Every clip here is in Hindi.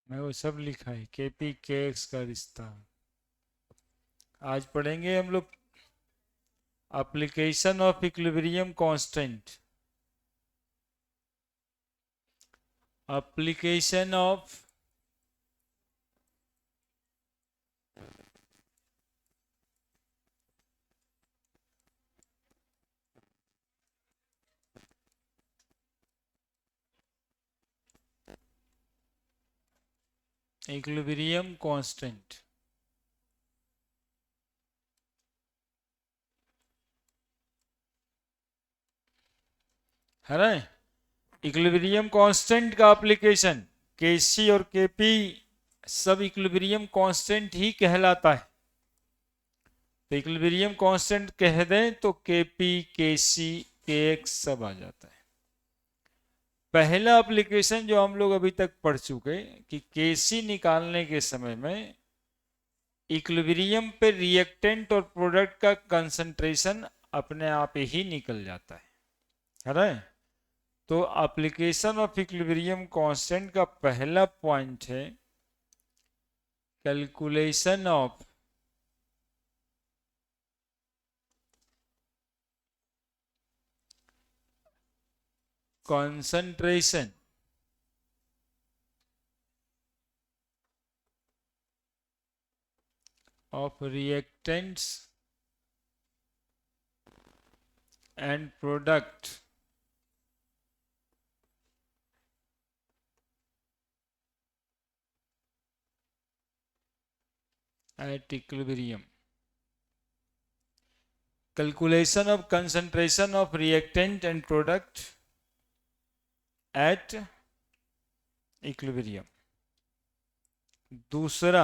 मैं वो सब लिखा है, केपी के एक्स का रिश्ता। आज पढ़ेंगे हम लोग application of equilibrium constant. Application of equilibrium constant. है ना? इक्विलिब्रियम कांस्टेंट का एप्लीकेशन केसी और केपी सब इक्विलिब्रियम कांस्टेंट ही कहलाता है। तो इक्विलिब्रियम कांस्टेंट कह दें तो केपी, केसी, के एक्स सब आ जाता है। पहला एप्लीकेशन जो हम लोग अभी तक पढ़ चुके कि केसी निकालने के समय में इक्विलिब्रियम पे रिएक्टेंट और प्रोडक्ट का कंसंट्रेशन अपने आप ही निकल जाता है ना? तो एप्लीकेशन ऑफ इक्विलिब्रियम कांस्टेंट का पहला पॉइंट है calculation of concentration of reactants and product at equilibrium. Calculation of concentration of reactant and product at equilibrium. दूसरा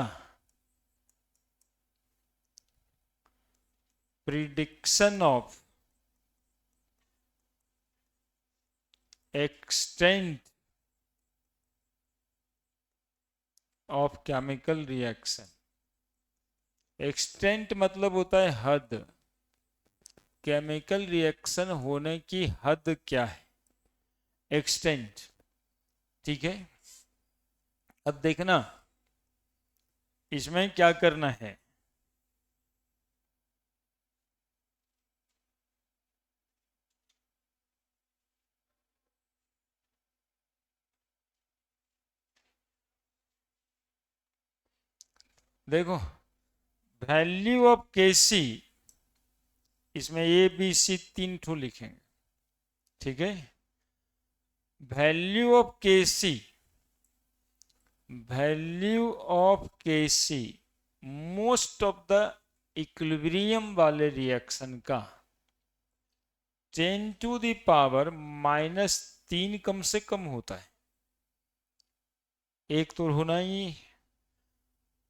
prediction of extent of chemical reaction. Extent मतलब होता है हद। केमिकल रिएक्शन होने की हद क्या है? एक्सटेंट। ठीक है, अब देखना इसमें क्या करना है। देखो, वैल्यू ऑफ केसी, इसमें ए बी सी तीन ठो लिखेंगे। ठीक है, value of K C, value of K C most of the equilibrium वाले रिएक्शन का 10 टू द पावर -3 कम से कम होता है। एक तो होना ही,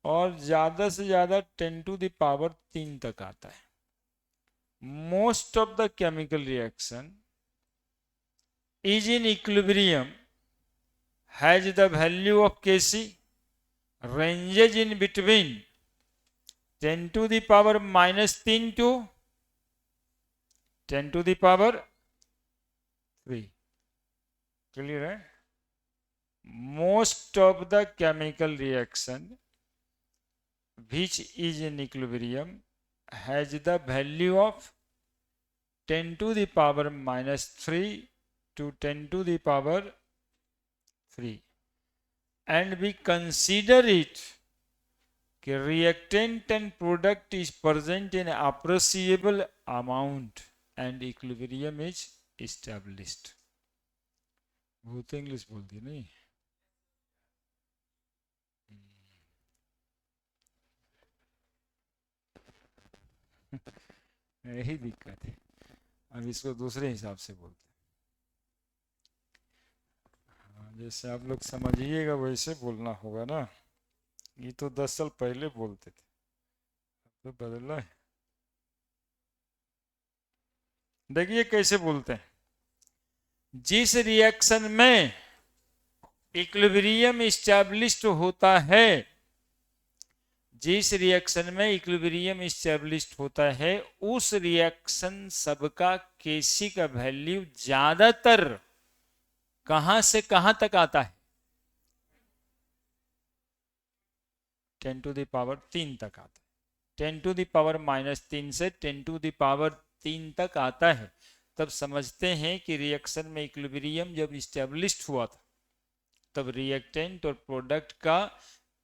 और ज्यादा से ज्यादा 10 टू द पावर 3 तक आता है। Most of the chemical reaction is in equilibrium has the value of Kc ranges in between 10 to the power -3 to 10 to the power 3. Clear है? Most of the chemical reaction which is in equilibrium has the value of 10 to the power -3 to 10 to the power 3, and we consider it कि reactant and product is present in appreciable amount and equilibrium is established. बहुत इंग्लिश बोलती नहीं। यही दिक्कत है, अब इसको दूसरे हिसाब से बोलते हैं। जैसे आप लोग समझिएगा वैसे बोलना होगा ना। ये तो 10 साल पहले बोलते थे, तो बदला है। देखिए कैसे बोलते हैं। जिस रिएक्शन में इक्विलिब्रियम इस्टेब्लिश्ड होता है, जिस रिएक्शन में इक्विलिब्रियम इस्टेब्लिश्ड होता है, उस रिएक्शन सबका केसी का वैल्यू ज्यादातर कहां से कहां तक आता है? 10⁻³ तक आता है। 10⁻³ से 10⁻³ तक आता है, तब समझते हैं कि रिएक्शन में इक्विलिब्रियम जब इस्टेब्लिश्ड हुआ था, तब रिएक्टेंट और प्रोडक्ट का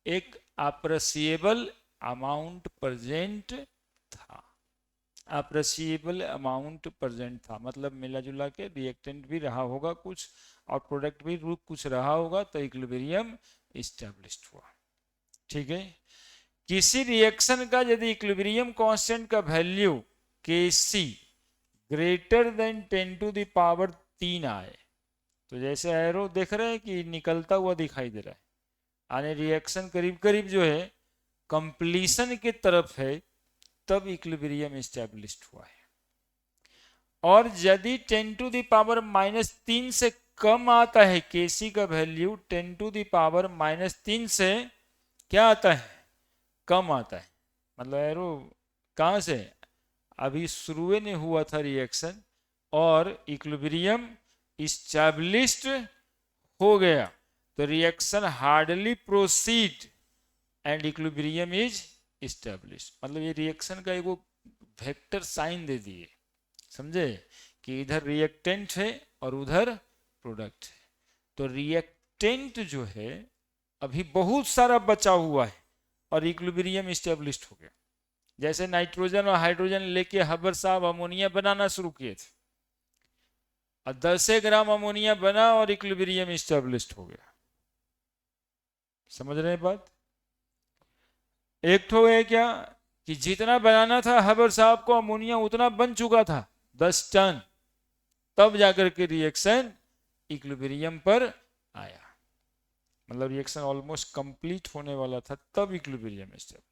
एक अप्रिशिएबल अमाउंट प्रेजेंट था। अप्रिशिएबल अमाउंट प्रेजेंट था मतलब मिला जुला के रिएक्टेंट भी रहा होगा कुछ और प्रोडक्ट भी कुछ रहा होगा, तो इक्विलिब्रियम इस्टेब्लिश्ड हुआ। ठीक है। किसी रिएक्शन का यदि इक्विलिब्रियम कांस्टेंट का वैल्यू Kc ग्रेटर देन 10⁻³ आए, तो जैसे एरो देख रहे हैं कि निकलता हुआ दिखाई दे रहा है, यानी रिएक्शन करीब करीब जो है कंप्लीशन की तरफ है, तब इक्विलिब्रियम इस्टेब्लिश्ड हुआ है। और यदि 10⁻³ से कम आता है, Kc का वैल्यू 10⁻³ से क्या आता है, कम आता है, मतलब एरो कहां से, अभी शुरू नहीं हुआ था रिएक्शन और इक्विलिब्रियम इस्टेब्लिश्ड हो गया, तो reaction hardly proceed and equilibrium is established. मतलब ये रिएक्शन का एक वेक्टर साइन दे दिए, समझे कि इधर रिएक्टेंट है और उधर प्रोडक्ट है, तो रिएक्टेंट जो है अभी बहुत सारा बचा हुआ है और इक्विलिब्रियम इस्टेब्लिश्ड हो गया। जैसे नाइट्रोजन और हाइड्रोजन लेके हबर साहब अमोनिया बनाना शुरू किए थे और 10 ग्राम अमोनिया बना और इक्विलिब्रियम इस्टेब्लिश्ड हो गया। समझ रहे हैं बात? एक तो है क्या कि जितना बनाना था हबर साहब को अमोनिया उतना बन चुका था 10 टन, तब जाकर के रिएक्शन इक्विलिब्रियम पर आया, मतलब रिएक्शन ऑलमोस्ट कंप्लीट होने वाला था, तब इक्विलिब्रियम इस्टेब्लिश।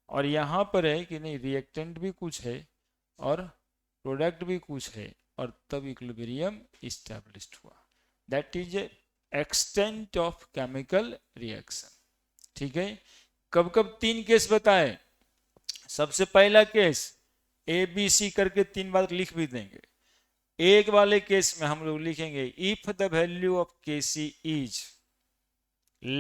और यहाँ पर है कि नहीं, रिएक्टेंट भी कुछ है और प्रोडक्ट भी कुछ है और तब इक्विलिब्रियम इस्टेब्लिश्ड हुआ। That is extent of chemical reaction. ठीक है। कब कब 3 केस बताए। सबसे पहला केस ABC करके 3 बार लिख भी देंगे। एक वाले केस में हम लोग लिखेंगे if the value of Kc is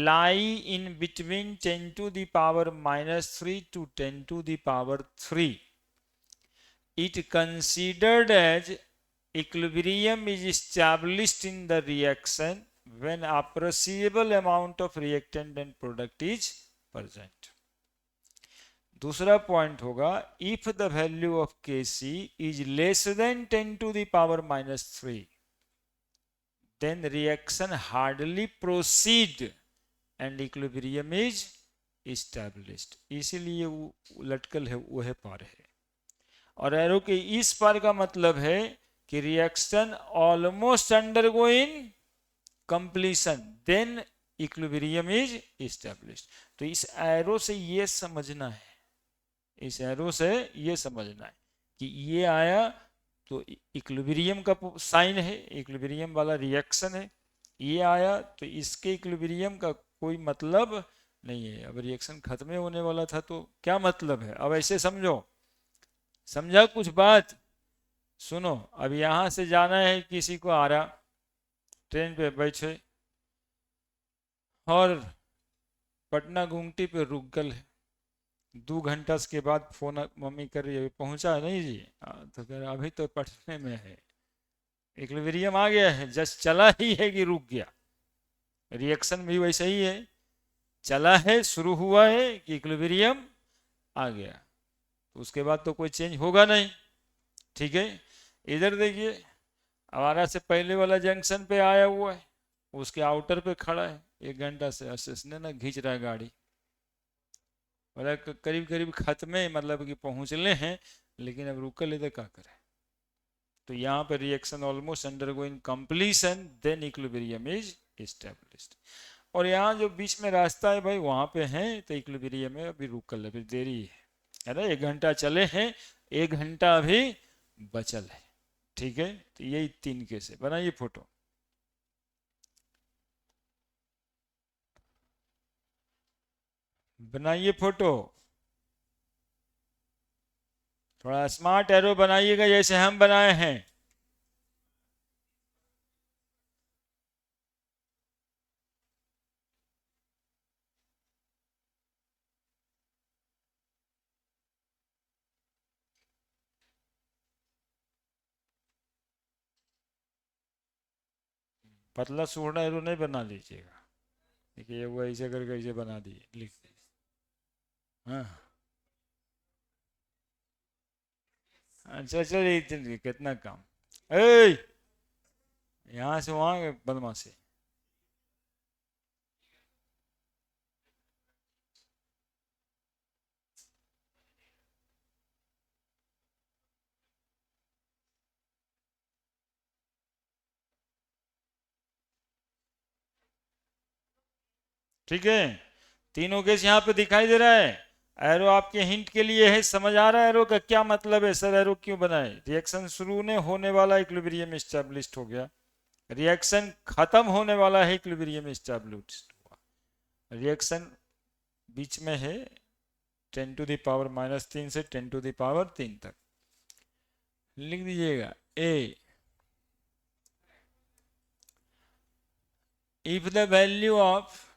lie in between 10⁻³ to 10⁻³, it considered as equilibrium is established in the reaction when appreciable amount of reactant and product is present. दूसरा पॉइंट होगा if the value of Kc is less than 10⁻³ then reaction hardly proceed and equilibrium is established। इसीलिए वो लटकल है, वो है पार है, और एरो के इस पार का मतलब है कि reaction almost undergoing completion then equilibrium is established. तो इस एरो से ये समझना है, इस एरो से ये समझना है कि ये आया तो इक्विलिब्रियम का साइन है, इक्विलिब्रियम वाला रिएक्शन है, ये आया तो इसके इक्विलिब्रियम का कोई मतलब नहीं है। अब रिएक्शन खत्म होने वाला था तो क्या मतलब है। अब ऐसे समझो, समझा कुछ बात? सुनो, अब यहां से जाना है किसी को, आ रहा ट्रेन पे बैठे और पटना गुमटी पे रुक गल है, 2 घंटा के बाद फोन मम्मी कर रही है पहुंचा नहीं जी, तो कह अभी तो पटने में है, इक्विलिब्रियम आ गया है, जस्ट चला ही है कि रुक गया। रिएक्शन भी वैसे ही है, चला है, शुरू हुआ है कि इक्विलिब्रियम आ गया, तो उसके बाद तो कोई चेंज होगा नहीं। ठीक है। इधर देखिए, हमारा से पहले वाला जंक्शन पे आया हुआ है, उसके आउटर पे खड़ा है, 1 घंटा से असिस्टेंट ना खींच रहा है गाड़ी, बोला करीब करीब खत्मे, मतलब कि पहुंचले हैं, लेकिन अब रुक ले तो क्या करें। तो यहाँ पे reaction almost undergoing completion then equilibrium is established. और यहाँ जो बीच में रास्ता है भाई, वहां पे है तो इक्विलिब्रियम में अभी रुक ले, फिर देरी है ना, 1 घंटा चले हैं, 1 घंटा अभी बचल है। ठीक है। तो यही 3 केस है। बनाइए फोटो, बनाइए फोटो, थोड़ा स्मार्ट एरो बनाइएगा जैसे हम बनाए हैं। पतला सूखा एरो नहीं बना लीजिएगा। देखिए वो ऐसे करके ऐसे बना दिए, लिख दीजिए। हाँ, अच्छा चलिए, कितना काम। ए, यहाँ से वहाँ बदमाशी। ठीक है, तीनों केस यहाँ पे दिखाई दे रहा है। एरो आपके हिंट के लिए है, समझ आ रहा है एरो का क्या मतलब है, सर एरो क्यों बनाए। रिएक्शन शुरू ने होने वाला इक्विलिब्रियम एस्टेब्लिश्ड हो गया, रिएक्शन खत्म होने वाला है इक्विलिब्रियम एस्टेब्लिश्ड हुआ, रिएक्शन बीच में है 10⁻³ से 10⁻³ तक। लिख दीजिएगा ए, if the value of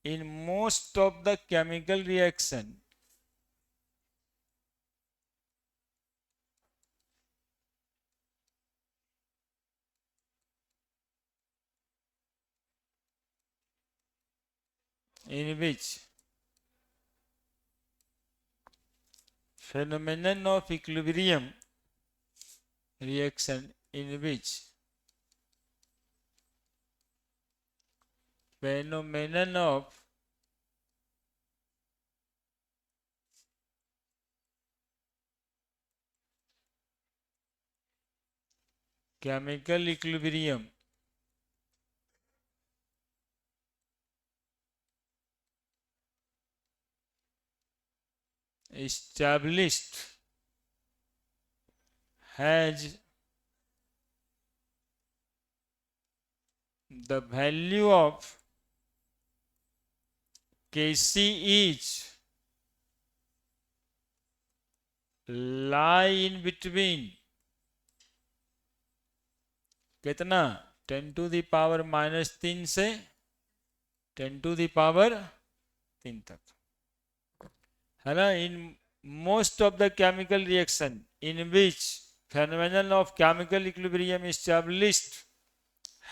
in most of the chemical reaction in which phenomenon of equilibrium reaction in which phenomenon of chemical equilibrium established has the value of Kc is lie in between कितना 10⁻³ से 10⁻³ तक, है ना। In most of the chemical reaction in which phenomenon of chemical equilibrium established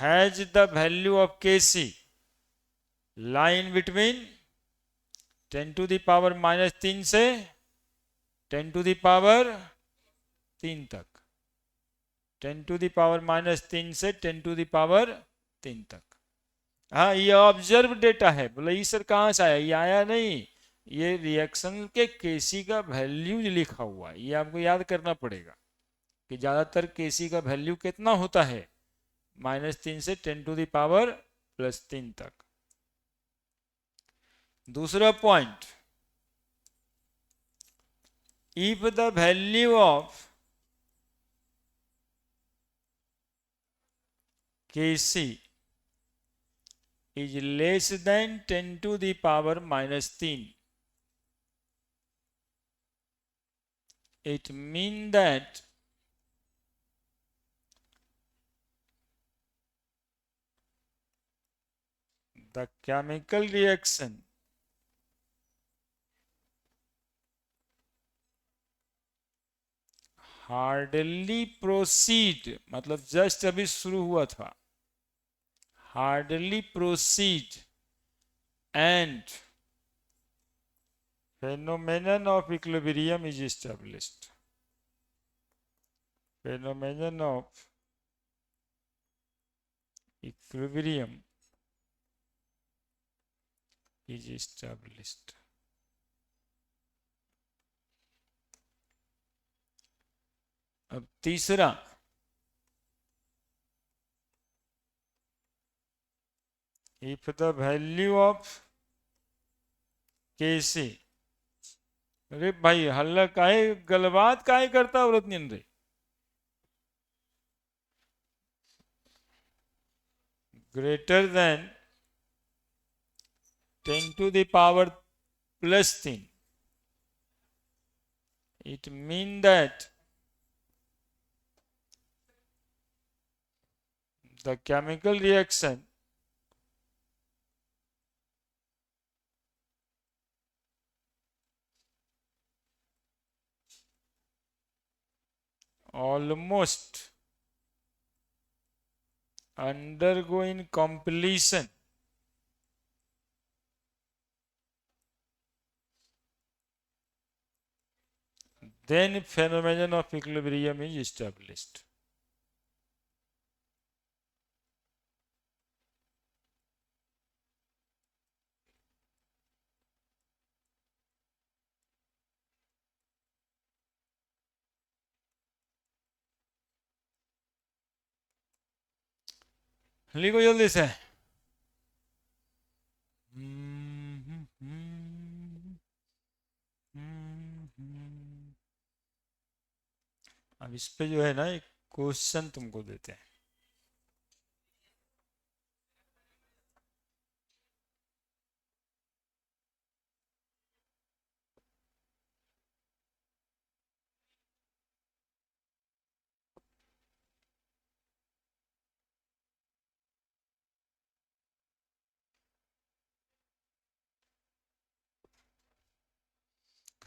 has the value of Kc lie in between 10⁻³ से 10⁻³ तक, 10⁻³ से 10⁻³ तक। हाँ, ये ऑब्जर्व डेटा है। बोले ये सर कहाँ से आया, ये आया नहीं, ये रिएक्शन के केसी का वैल्यू लिखा हुआ है, ये आपको याद करना पड़ेगा कि ज्यादातर केसी का वैल्यू कितना होता है, -3 से 10⁻³ तक। दूसरा point, if the value of K C is less than 10⁻³ it means that the chemical reaction hardly proceed, मतलब जस्ट अभी शुरू हुआ था, hardly proceed and phenomenon of equilibrium is established, phenomenon of equilibrium is established। अब तीसरा, if the value of Kc, अरे भाई हल्ला काहे, गलबात काहे करता औरत निन रे, greater than 10⁻+3 it means that the chemical reaction almost undergo in completion, then phenomenon of equilibrium is established. लिखो जल्दी से। अब इस पे जो है ना एक क्वेश्चन तुमको देते हैं।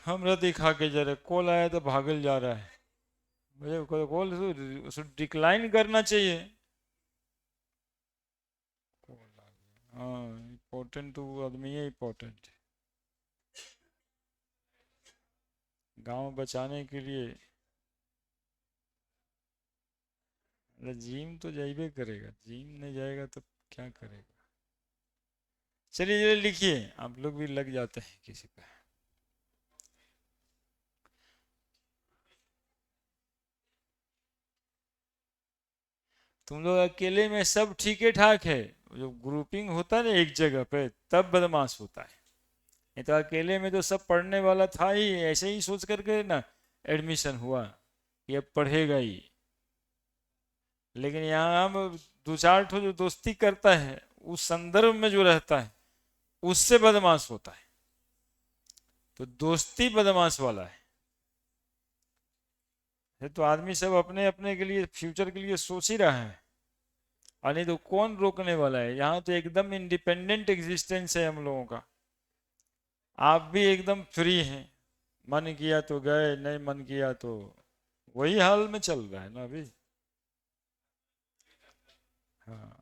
हमरा दिखा के जरा, कॉल आया तो भागल जा रहा है। मुझे कॉल उसको डिक्लाइन करना चाहिए। हाँ, इम्पोर्टेंट तो आदमी है, इम्पोर्टेंट गांव बचाने के लिए। जिम तो जाइबे करेगा, जिम नहीं जाएगा तो क्या करेगा। चलिए जरा लिखिए, आप लोग भी लग जाते हैं किसी पे। तुम लोग अकेले में सब ठीक है ठाक है, जो ग्रुपिंग होता है ना एक जगह पे, तब बदमाश होता है। नहीं तो अकेले में तो सब पढ़ने वाला था ही, ऐसे ही सोच करके ना एडमिशन हुआ कि अब पढ़ेगा ही। लेकिन यहाँ हम दो चार ठो जो दोस्ती करता है, उस संदर्भ में जो रहता है उससे बदमाश होता है। तो दोस्ती बदमाश वाला है। ये तो आदमी सब अपने अपने के लिए, फ्यूचर के लिए सोच ही रहा है, और नहीं तो कौन रोकने वाला है। यहाँ तो एकदम इंडिपेंडेंट एग्जिस्टेंस है हम लोगों का। आप भी एकदम फ्री हैं, मन किया तो गए, नहीं मन किया तो वही हाल में चल रहा है ना अभी। हाँ,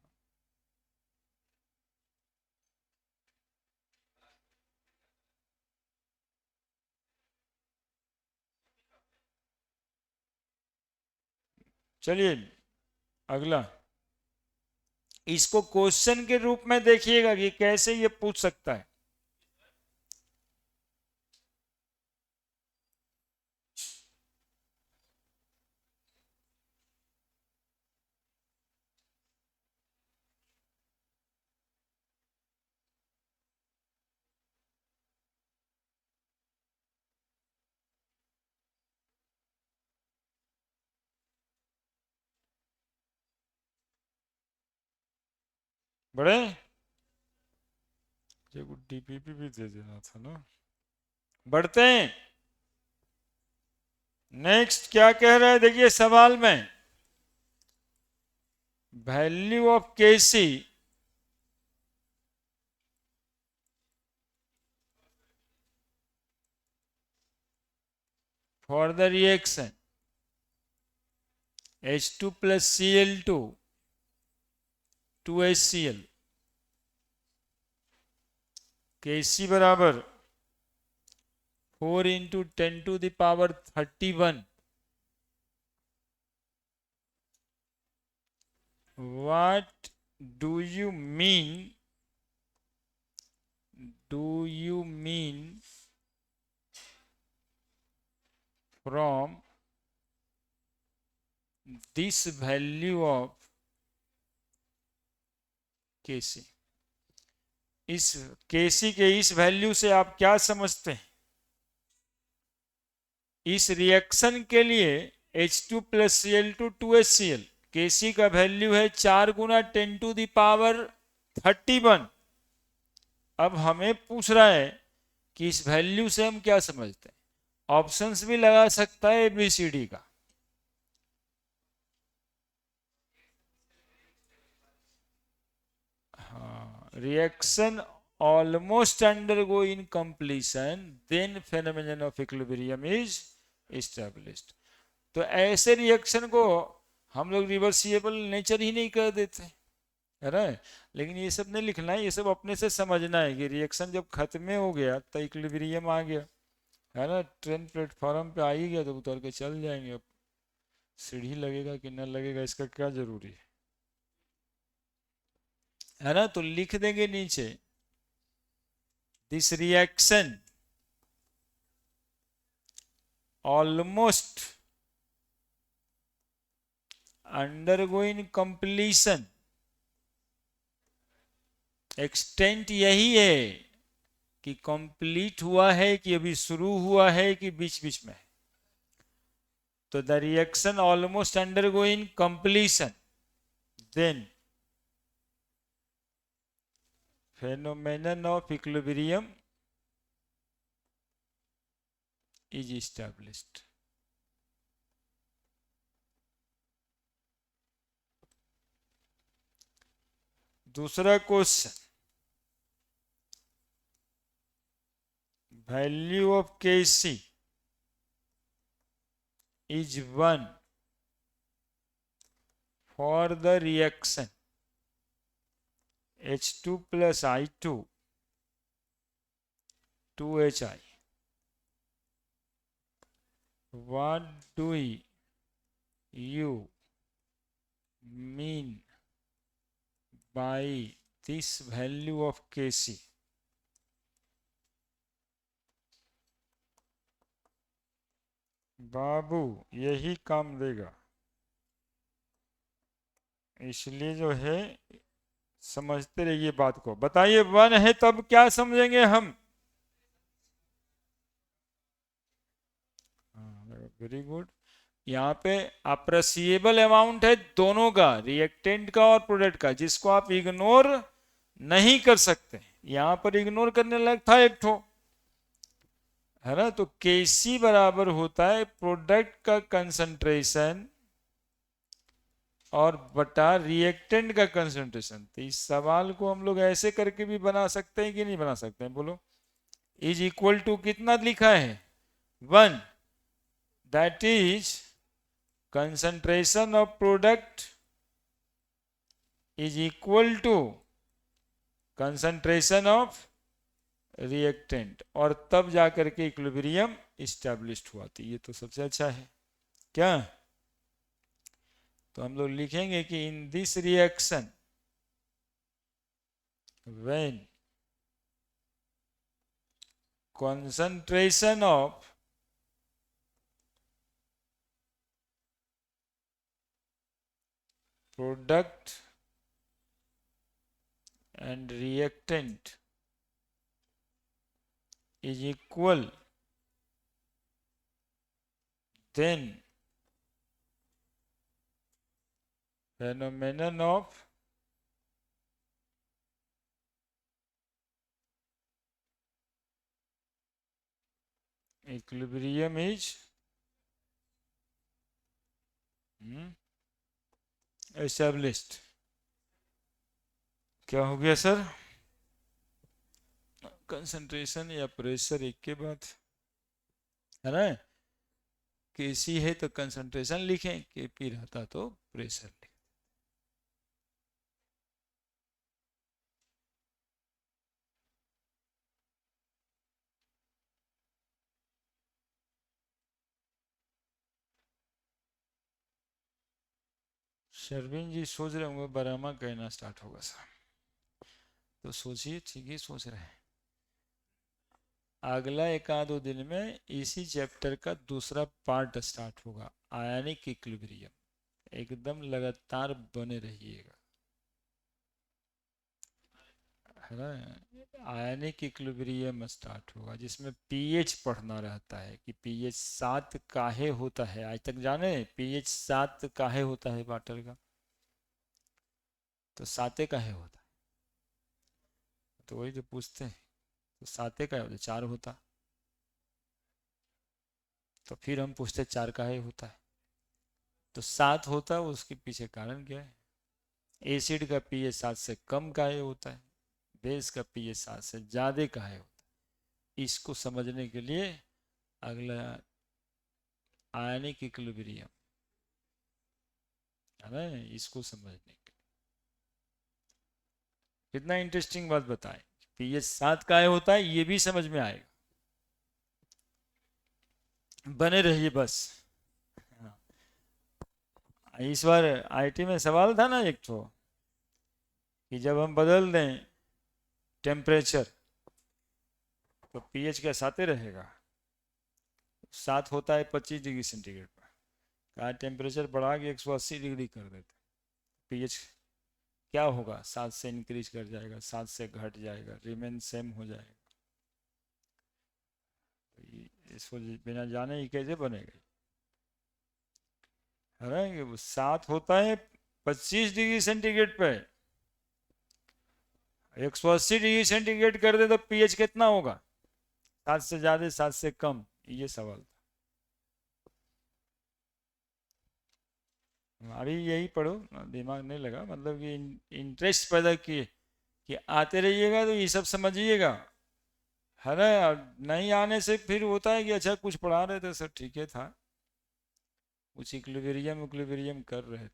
चलिए अगला। इसको क्वेश्चन के रूप में देखिएगा कि कैसे ये पूछ सकता है। बड़े ये डीपीपी भी दे देना था ना। बढ़ते हैं। नेक्स्ट क्या कह रहा है, देखिए सवाल में। Value of K C for the reaction H2 plus Cl2 2HCl, Kc बराबर 4 into 10 to the power 31। What do you mean? Do you mean from this value of Kc? इस Kc के इस वैल्यू से आप क्या समझते हैं? इस रिएक्शन के लिए H2 plus Cl2 2HCl, Kc का वैल्यू है 4 गुना 10 to the power 31। अब हमें पूछ रहा है कि इस वैल्यू से हम क्या समझते हैं। ऑप्शंस भी लगा सकता है ABCD का। हाँ, reaction almost undergo in completion, then phenomenon of equilibrium is established. तो ऐसे रिएक्शन को हम लोग रिवर्सिबल नेचर ही नहीं कर देते। है ना। लेकिन ये सब नहीं लिखना है, ये सब अपने से समझना है कि रिएक्शन जब खत्म हो गया तो इक्विलिब्रियम आ गया, है ना। ट्रेन प्लेटफॉर्म पे आ ही गया तो उतर के चल जाएंगे। अब सीढ़ी लगेगा कि न लगेगा इसका क्या जरूरी है ना। तो लिख देंगे नीचे, this reaction almost undergoing completion, extent यही है कि कंप्लीट हुआ है कि अभी शुरू हुआ है कि बीच बीच में। तो the reaction almost undergoing completion, then phenomenon of equilibrium is established। दूसरा question, value of Kc is 1 for the reaction H2 plus I2 2HI। What do you mean by this value of Kc? बाबू यही काम देगा, इसलिए जो है समझते रहिए बात को। बताइए 1 है तब क्या समझेंगे हम? Very good. यहाँ पे अप्रेसिएबल अमाउंट है दोनों का, रिएक्टेंट का और प्रोडक्ट का, जिसको आप इग्नोर नहीं कर सकते। यहाँ पर इग्नोर करने लायक था एक ठो, है ना। तो Kc बराबर होता है प्रोडक्ट का कंसंट्रेशन और बटा रिएक्टेंट का कंसंट्रेशन। तो इस सवाल को हम लोग ऐसे करके भी बना सकते हैं कि नहीं बना सकते हैं, बोलो। इज इक्वल टू कितना लिखा है? 1, that is concentration of product is equal to concentration of reactant, और तब जाकर के इक्विलिब्रियम इस्टेब्लिश्ड हुआ। तो ये तो सबसे अच्छा है क्या। तो हम लोग लिखेंगे कि in this reaction when concentration of product and reactant is equal, then phenomenon of equilibrium is established। क्या हो गया सर? कंसंट्रेशन या प्रेशर एक के बाद, है ना। Kc है तो कंसंट्रेशन लिखें, Kp रहता तो प्रेशर लिखें। शर्विन जी सोच रहे होंगे बरामा कहना स्टार्ट होगा सर। तो सोचिए, ठीक है सोच रहे हैं। अगला एक आध दो दिन में इसी चैप्टर का दूसरा पार्ट स्टार्ट होगा, आयनिक इक्विलिब्रियम। एकदम लगातार बने रहिएगा, है ना। आयनिक इक्विलिब्रियम स्टार्ट होगा जिसमें पीएच पढ़ना रहता है कि पीएच 7 काहे होता है। आज तक जाने पीएच 7 काहे होता है वाटर का? तो 7 काहे होता है, तो वही तो पूछते हैं। तो 7 काहे होता, 4 होता। तो फिर हम पूछते 4 काहे होता है। तो 7 होता है, उसके पीछे कारण क्या है? एसिड का पीएच 7 से कम काहे होता है, बेस का पीएच 7 से ज्यादा काहे होता है। इसको समझने के लिए अगला आयनिक इक्विलिब्रियम, है ना, इसको समझने के लिए। कितना इंटरेस्टिंग बात बताए, पीएच 7 का होता है, ये भी समझ में आएगा। बने रहिए बस। हाँ। इस बार आईटी में सवाल था ना एक तो, कि जब हम बदल दें टेम्परेचर तो पीएच क्या 7 रहेगा? 7 होता है 25 डिग्री सेंटीग्रेड पर, कहा टेम्परेचर बढ़ा के 180 डिग्री कर देते, पीएच क्या होगा? 7 से इंक्रीज कर जाएगा, 7 से घट जाएगा, रिमेन सेम हो जाएगा। तो इसको बिना जाने ही कैसे बनेगा? है ना, कि 7 होता है 25 डिग्री सेंटीग्रेड पे, 180 डिग्री सेंटीग्रेड कर दे तो पीएच कितना होगा? 7 से ज्यादा, 7 से कम? ये सवाल था। अभी यही पढ़ो, दिमाग नहीं लगा, मतलब कि इंटरेस्ट पैदा किए कि आते रहिएगा तो ये सब समझिएगा, है ना। नहीं आने से फिर होता है कि अच्छा कुछ पढ़ा रहे थे सर, ठीक है था, कुछ इक्विलिब्रियम कर रहे थे,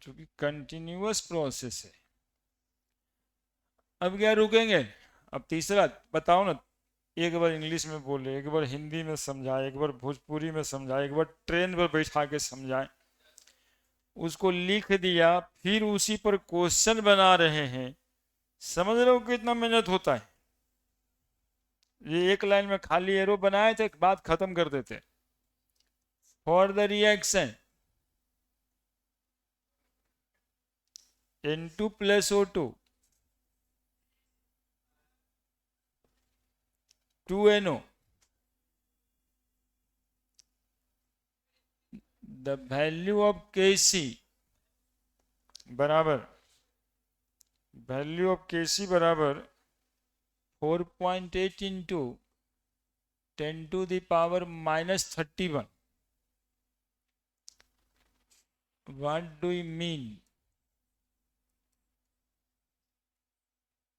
क्योंकि कंटिन्यूअस प्रोसेस है। अब क्या रुकेंगे? अब तीसरा बताओ ना, एक बार इंग्लिश में बोले, एक बार हिंदी में समझाए, एक बार भोजपुरी में समझाए, एक बार ट्रेन पर बैठा के समझाए, उसको लिख दिया, फिर उसी पर क्वेश्चन बना रहे हैं। समझ रहे हो कितना मेहनत होता है? ये एक लाइन में खाली एरो बनाए थे, बात खत्म कर देते। For the reaction N2 plus O2 2NO, the value of Kc बराबर, वैल्यू ऑफ Kc बराबर 4.8 into 10 to the power minus 31. What do you mean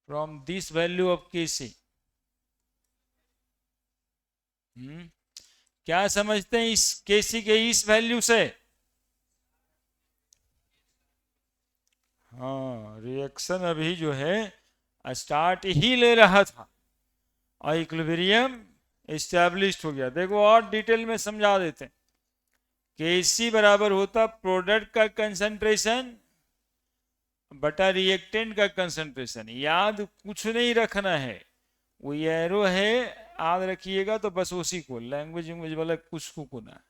from this value of Kc? क्या समझते हैं इस Kc के इस वैल्यू से? हाँ, रिएक्शन अभी जो है स्टार्ट ही ले रहा था और इक्विलिब्रियम एस्टैब्लिश्ड हो गया। देखो और डिटेल में समझा देते हैं। Kc बराबर होता प्रोडक्ट का कंसंट्रेशन बटा रिएक्टेंट का कंसंट्रेशन। याद कुछ नहीं रखना है, वो एरो है, याद रखिएगा तो बस उसी को, लैंग्वेज वाला कुछ को ना,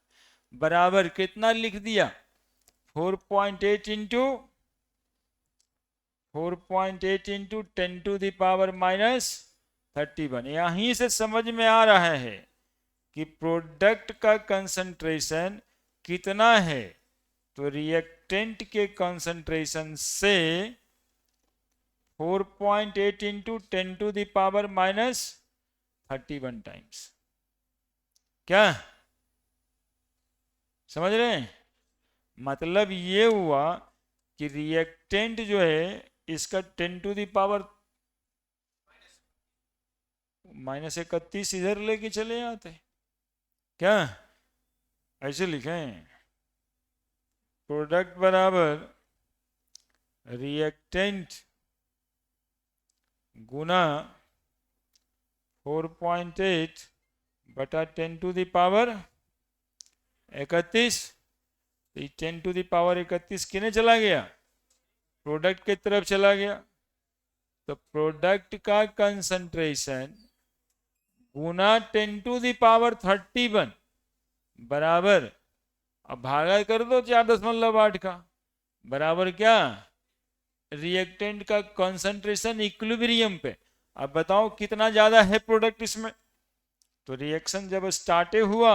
बराबर कितना लिख दिया? 4.8 into 4.8 into 10 to the power minus 31। यहीं से समझ में आ रहा है कि प्रोडक्ट का कंसंट्रेशन कितना है, तो रिएक्टेंट के कंसंट्रेशन से 4.8 into 10 to the power minus 31 times. क्या समझ रहे हैं? मतलब ये हुआ कि रिएक्टेंट जो है इसका 10 टू द पावर माइनस 31 इधर लेके चले आते, क्या ऐसे लिखें? प्रोडक्ट बराबर रिएक्टेंट गुना 4.8 बटा 10 to the power 31। 10 to the power 31 किने चला गया? प्रोडक्ट की तरफ चला गया। तो प्रोडक्ट का कंसंट्रेशन गुना 10 टू द पावर 31 बराबर, अब भागा कर दो 4.8 का, बराबर क्या? रिएक्टेंट का कंसंट्रेशन इक्विलिब्रियम पे। अब बताओ कितना ज्यादा है प्रोडक्ट इसमें? तो रिएक्शन जब स्टार्ट हुआ,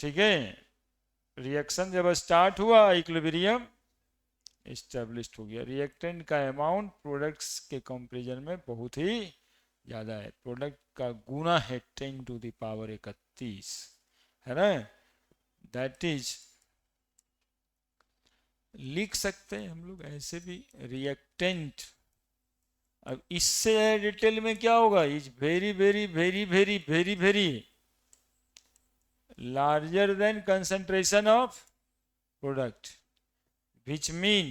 ठीक है, रिएक्शन जब स्टार्ट हुआ इक्विलिब्रियम एस्टेब्लिश्ड हो गया। रिएक्टेंट का अमाउंट प्रोडक्ट्स के कंपैरिजन में बहुत ही ज़्यादा है, प्रोडक्ट का गुना है 10 टू द पावर 31, है ना। दैट इज, लिख सकते हैं हम लोग ऐसे भी, रिएक्टेंट। अब इससे डिटेल में क्या होगा? Is very very very very very very larger than concentration of product. which mean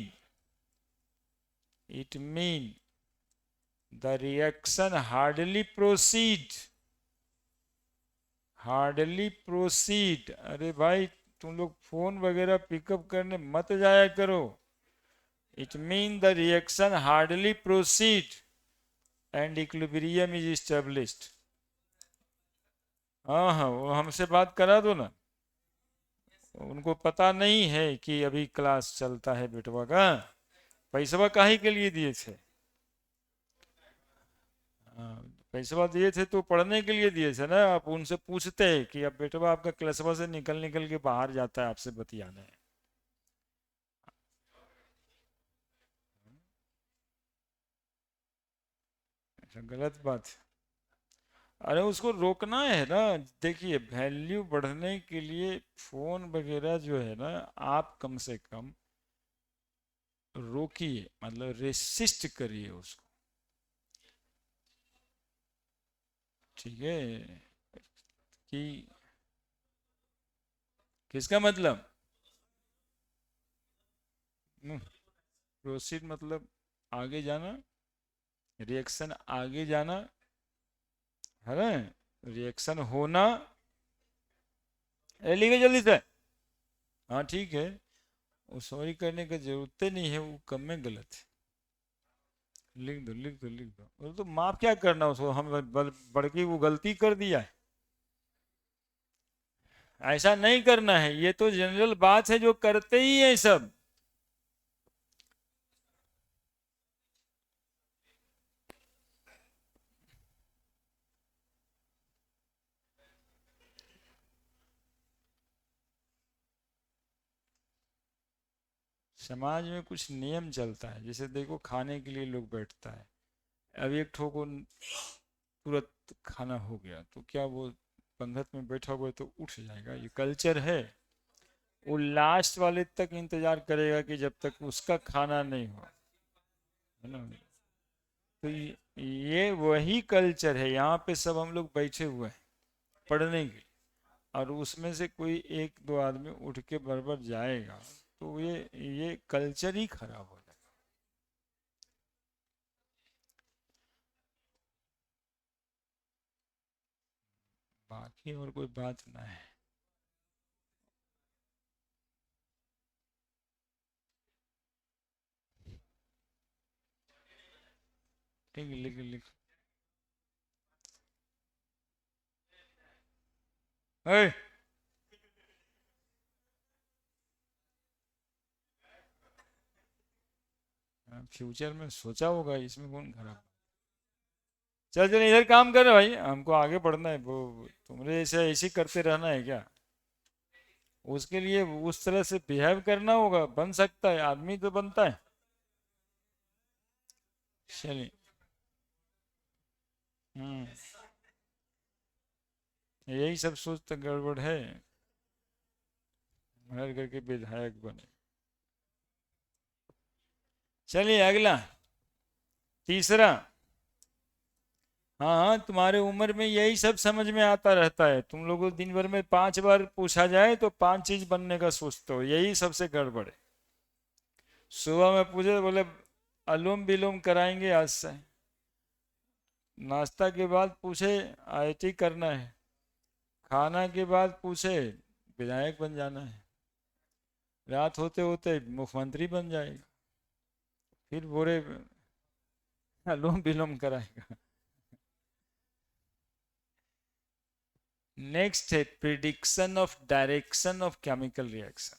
it mean the reaction hardly proceed. अरे भाई तुम लोग फोन वगैरह पिकअप करने मत जाया करो. It mean the reaction hardly proceed and equilibrium is established. हाँ हाँ, वो हमसे बात करा दो ना. उनको पता नहीं है कि अभी क्लास चलता है बेटवा का. पैसवा काहे के लिए दिए थे? हाँ, पैसवा दिए थे तो पढ़ने के लिए दिए थे ना. आप उनसे पूछते हैं कि अब बेटवा आपका क्लासवा से निकल निकल के बाहर जाता है आपसे बतियाने. ऐसा गलत बात है. अरे उसको रोकना है ना. देखिए वैल्यू बढ़ने के लिए फोन वगैरह जो है ना, आप कम से कम रोकिए, मतलब रेसिस्ट करिए उसको. ठीक है कि किसका मतलब प्रोसीड मतलब आगे जाना, रिएक्शन आगे जाना है ना, रिएक्शन होना. लिखे जल्दी से. हाँ ठीक है, वो सॉरी करने की जरूरत नहीं है, वो कम में गलत है. लिख दो लिख दो लिख दो. वो तो माफ क्या करना उसको, हम बड़की वो गलती कर दिया है. ऐसा नहीं करना है. ये तो जनरल बात है जो करते ही है सब. समाज में कुछ नियम चलता है. जैसे देखो खाने के लिए लोग बैठता है. अब एक ठो को तुरंत खाना हो गया तो क्या वो पंगत में बैठा हुआ है तो उठ जाएगा? ये कल्चर है. वो लास्ट वाले तक इंतजार करेगा कि जब तक उसका खाना नहीं हो, है ना. तो ये वही कल्चर है. यहाँ पे सब हम लोग बैठे हुए हैं पढ़ने के, और उसमें से कोई एक दो आदमी उठ के बराबर जाएगा तो ये कल्चर ही खराब हो जाएगा. बाकी और कोई बात ना है. ठीक है, लिख लिख. ए, फ्यूचर में सोचा होगा, इसमें कौन खराब. चल चल इधर काम कर भाई, हमको आगे बढ़ना है. वो तुमने ऐसे ऐसे करते रहना है क्या? उसके लिए उस तरह से बिहेव करना होगा. बन सकता है, आदमी तो बनता है. चलिए. हम्म, यही सब सोच तो गड़बड़ है. हर करके विधायक बने. चलिए अगला, तीसरा. हाँ हाँ, तुम्हारे उम्र में यही सब समझ में आता रहता है. तुम लोगों को दिन भर में 5 बार पूछा जाए तो 5 चीज बनने का सोचते हो. यही सबसे गड़बड़ है. सुबह में पूछे बोले अनुलोम विलोम कराएंगे आज से. नाश्ता के बाद पूछे आईटी करना है. खाना के बाद पूछे विधायक बन जाना है. रात होते होते मुख्यमंत्री बन जाएगा. फिर बोरे अनुलोम विलोम कराएगा. नेक्स्ट है prediction of direction of chemical reaction.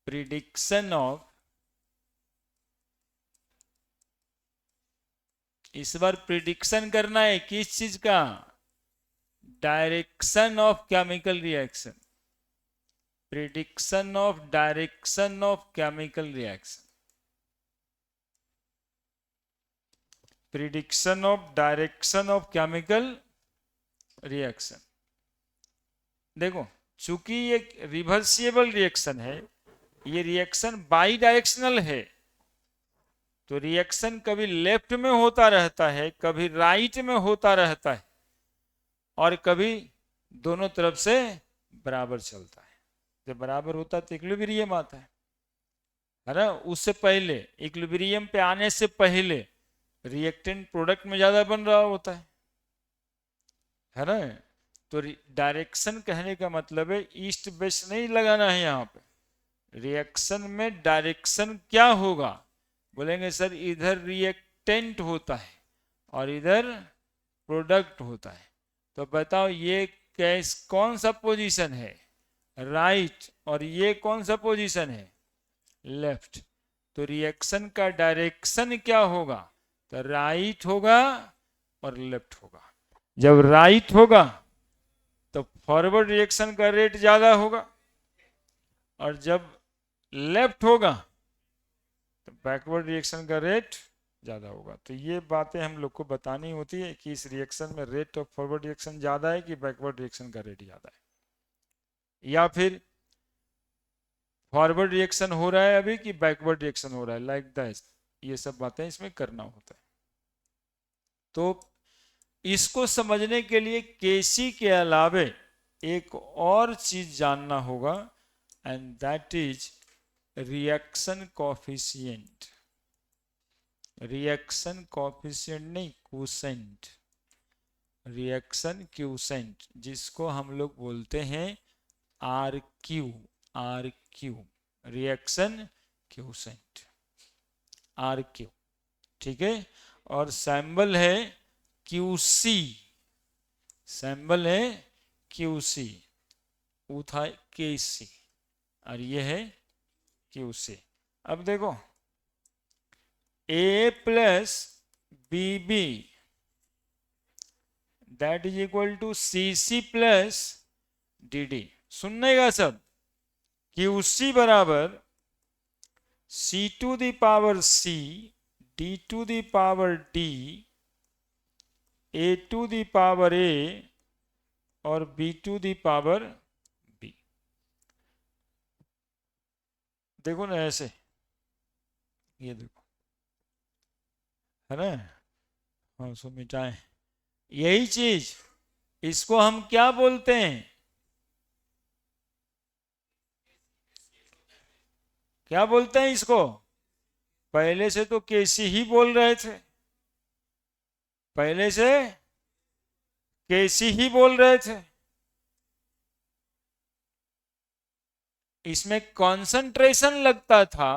Prediction of, इस बार प्रिडिक्शन करना है किस चीज का? Direction of chemical reaction. Prediction of direction of chemical reaction. Prediction of direction of chemical reaction. देखो चूंकि ये रिवर्सिबल रिएक्शन है, ये रिएक्शन बाई डायरेक्शनल है, तो रिएक्शन कभी लेफ्ट में होता रहता है, कभी राइट में होता रहता है, और कभी दोनों तरफ से बराबर चलता है. जब बराबर होता है तो इक्विलिब्रियम आता है. है ना, उससे पहले इक्विलिब्रियम पे आने से पहले रिएक्टेंट प्रोडक्ट में ज्यादा बन रहा होता है ना। तो डायरेक्शन कहने का मतलब है ईस्ट वेस्ट नहीं लगाना है यहाँ पे। रिएक्शन में डायरेक्शन क्या होगा, बोलेंगे सर इधर रिएक्टेंट होता है और इधर प्रोडक्ट होता है। तो बताओ ये कैस कौन सा पोजीशन है, राइट, और ये कौन सा पोजीशन है, लेफ्ट। तो रिएक्शन का डायरेक्शन क्या होगा, तो राइट होगा और लेफ्ट होगा। जब राइट होगा तो फॉरवर्ड रिएक्शन का रेट ज्यादा होगा, और जब लेफ्ट होगा तो बैकवर्ड रिएक्शन का रेट ज्यादा होगा। तो ये बातें हम लोग को बतानी होती है कि इस रिएक्शन में रेट ऑफ फॉरवर्ड रिएक्शन ज्यादा है कि बैकवर्ड रिएक्शन का रेट ज्यादा है, या फिर फॉरवर्ड रिएक्शन हो रहा है अभी कि बैकवर्ड रिएक्शन हो रहा है, लाइक दैट। ये सब बातें इसमें करना होता है। तो इसको समझने के लिए केसी के अलावे एक और चीज जानना होगा, and that is reaction coefficient. Reaction coefficient नहीं, क्वोशेंट। रिएक्शन क्वोशेंट जिसको हम लोग बोलते हैं R Q. R Q reaction quotient, R Q, ठीक है। और सैंबल है क्यूसी, सैंबल है क्यूसी, वो था केसी, और ये है क्यूसी। अब देखो A plus B B that is equal to C C plus D D. सुनने का सब, क्यूसी बराबर C to the power C, D to the power D, A to the power A और B to the power B. देखो ना ऐसे, ये देखो, है ना, हाँ सो मिटाएं। यही चीज इसको हम क्या बोलते हैं, क्या बोलते हैं इसको। पहले से तो केसी ही बोल रहे थे, पहले से केसी ही बोल रहे थे। इसमें कंसंट्रेशन लगता था,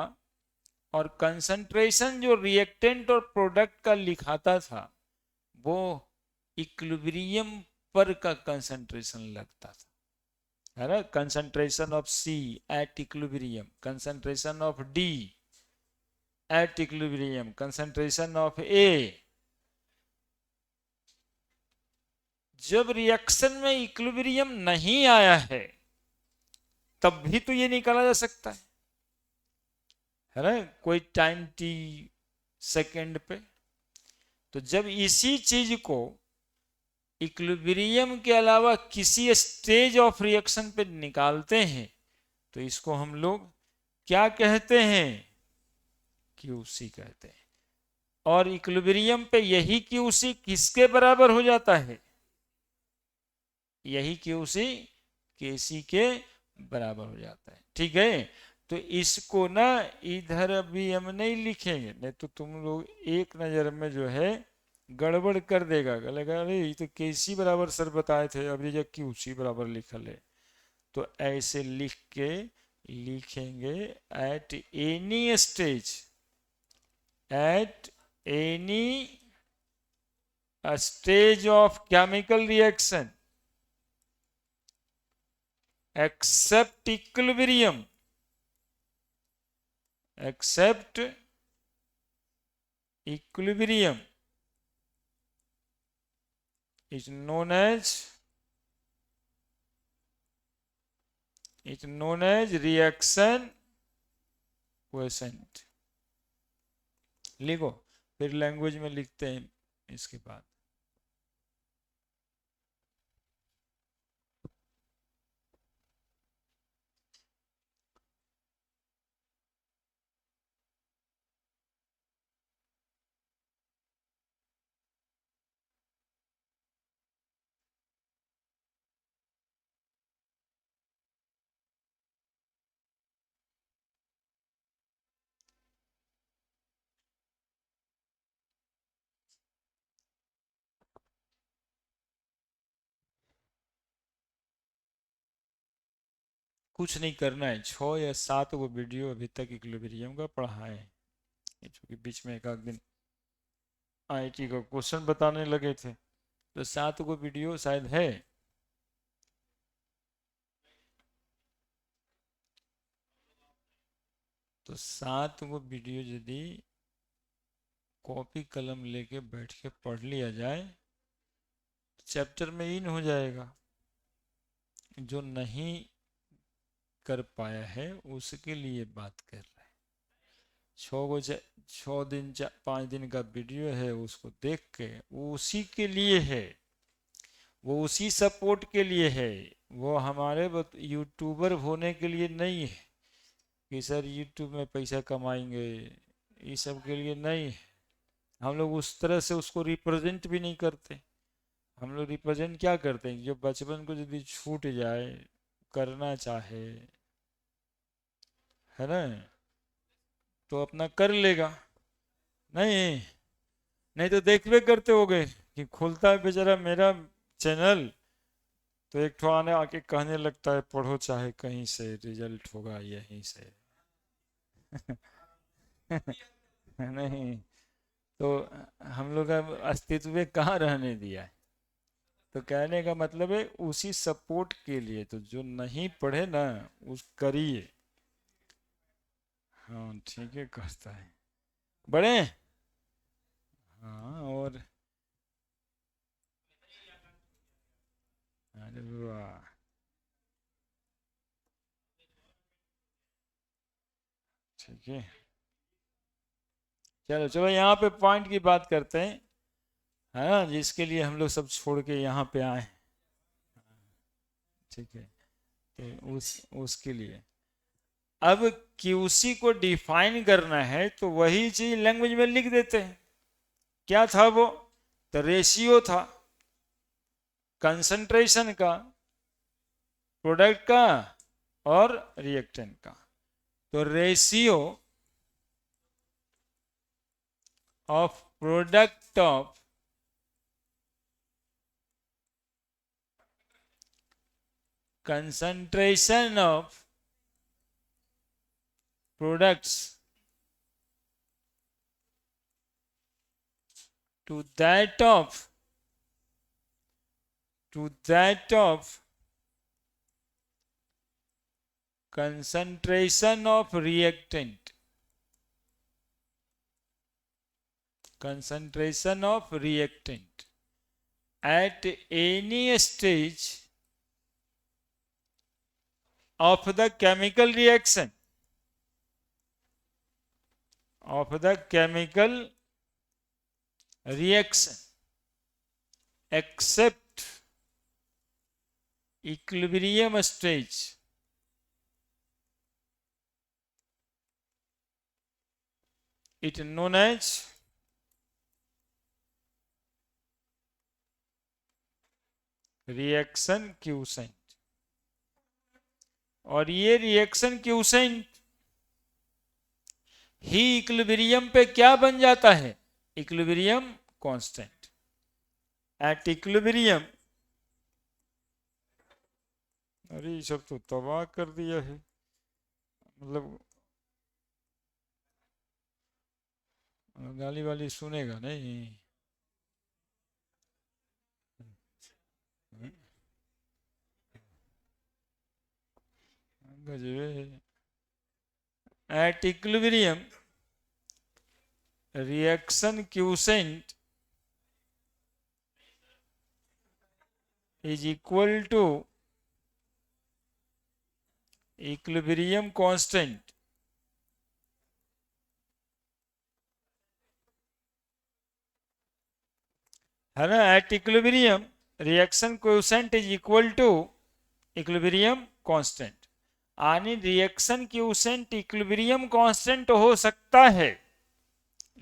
और कंसंट्रेशन जो रिएक्टेंट और प्रोडक्ट का लिखाता था वो इक्विलिब्रियम पर का कंसंट्रेशन लगता था, है ना। Concentration of C at equilibrium, concentration of D at equilibrium, concentration of A. जब रिएक्शन में इक्विलिब्रियम नहीं आया है तब भी तो ये निकाला जा सकता है ना, कोई टाइम टी सेकेंड पे। तो जब इसी चीज को इक्विलिब्रियम के अलावा किसी स्टेज ऑफ रिएक्शन पे निकालते हैं तो इसको हम लोग क्या कहते हैं, क्यूसी कहते हैं। और इक्विलिब्रियम पे यही क्यूसी किसके बराबर हो जाता है, यही क्यूसी केसी के बराबर हो जाता है, ठीक है। तो इसको ना इधर अभी हम नहीं लिखेंगे, नहीं तो तुम लोग एक नजर में जो है गड़बड़ कर देगा, कहेगा अरे ये तो केसी बराबर सर बताए थे, अब ये क्यूसी बराबर लिखल है। तो ऐसे लिख के लिखेंगे at any stage, at any stage of chemical reaction except equilibrium, except equilibrium is known as reaction quotient। लिखो, फिर लैंग्वेज में लिखते हैं इसके बाद। कुछ नहीं करना है, 6 या 7 वो वीडियो अभी तक इक्विलिब्रियम का पढ़ा है, क्योंकि बीच में एक आध दिन आईटी का क्वेश्चन बताने लगे थे, तो 7 को वीडियो शायद है। तो 7 वो वीडियो यदि कॉपी कलम लेके बैठ के पढ़ लिया जाए, चैप्टर में इन हो जाएगा। जो नहीं कर पाया है उसके लिए बात कर रहे हैं। 6 दिन 5 दिन का वीडियो है, उसको देख के वो उसी के लिए है, वो उसी सपोर्ट के लिए है, वो हमारे यूट्यूबर होने के लिए नहीं है कि सर यूट्यूब में पैसा कमाएंगे, ये सब के लिए नहीं है। हम लोग उस तरह से उसको रिप्रेजेंट भी नहीं करते। हम लोग रिप्रेजेंट क्या करते हैं, जो बचपन को यदि छूट जाए, करना चाहे, है ना, तो अपना कर लेगा। नहीं, नहीं तो देखबे करते होगे कि खुलता है बेचारा मेरा चैनल, तो एक ठो आने आके कहने लगता है पढ़ो चाहे कहीं से, रिजल्ट होगा यहीं से। नहीं, तो हम लोग का अस्तित्व कहाँ रहने दिया है। तो कहने का मतलब है उसी सपोर्ट के लिए, तो जो नहीं पढ़े ना उस करिए। हाँ ठीक है, करता है बड़े। हाँ, और अरे वाह, ठीक है। चलो चलो, यहाँ पे पॉइंट की बात करते हैं, है ना, जिसके लिए हम लोग सब छोड़ के यहाँ पे आए। ठीक है, तो उसके लिए अब क्यूसी को डिफाइन करना है, तो वही चीज लैंग्वेज में लिख देते हैं। क्या था वो, तो रेशियो था कंसंट्रेशन का, प्रोडक्ट का और रिएक्टेंट का। तो ratio of product of concentration of products to that of concentration of reactant at any stage of the chemical reaction except equilibrium stage. It is known as reaction quotient. और ये रिएक्शन क्यूसेंट ही इक्विलिब्रियम पे क्या बन जाता है, इक्विलिब्रियम कांस्टेंट। एट इक्विलिब्रियम, अरे ये सब तो तबाह कर दिया है, मतलब गाली वाली सुनेगा नहीं। At equilibrium reaction quotient is equal to equilibrium constant है ना। At equilibrium reaction quotient is equal to equilibrium constant. यानी रिएक्शन क्वोशेंट इक्विलिब्रियम कांस्टेंट हो सकता है,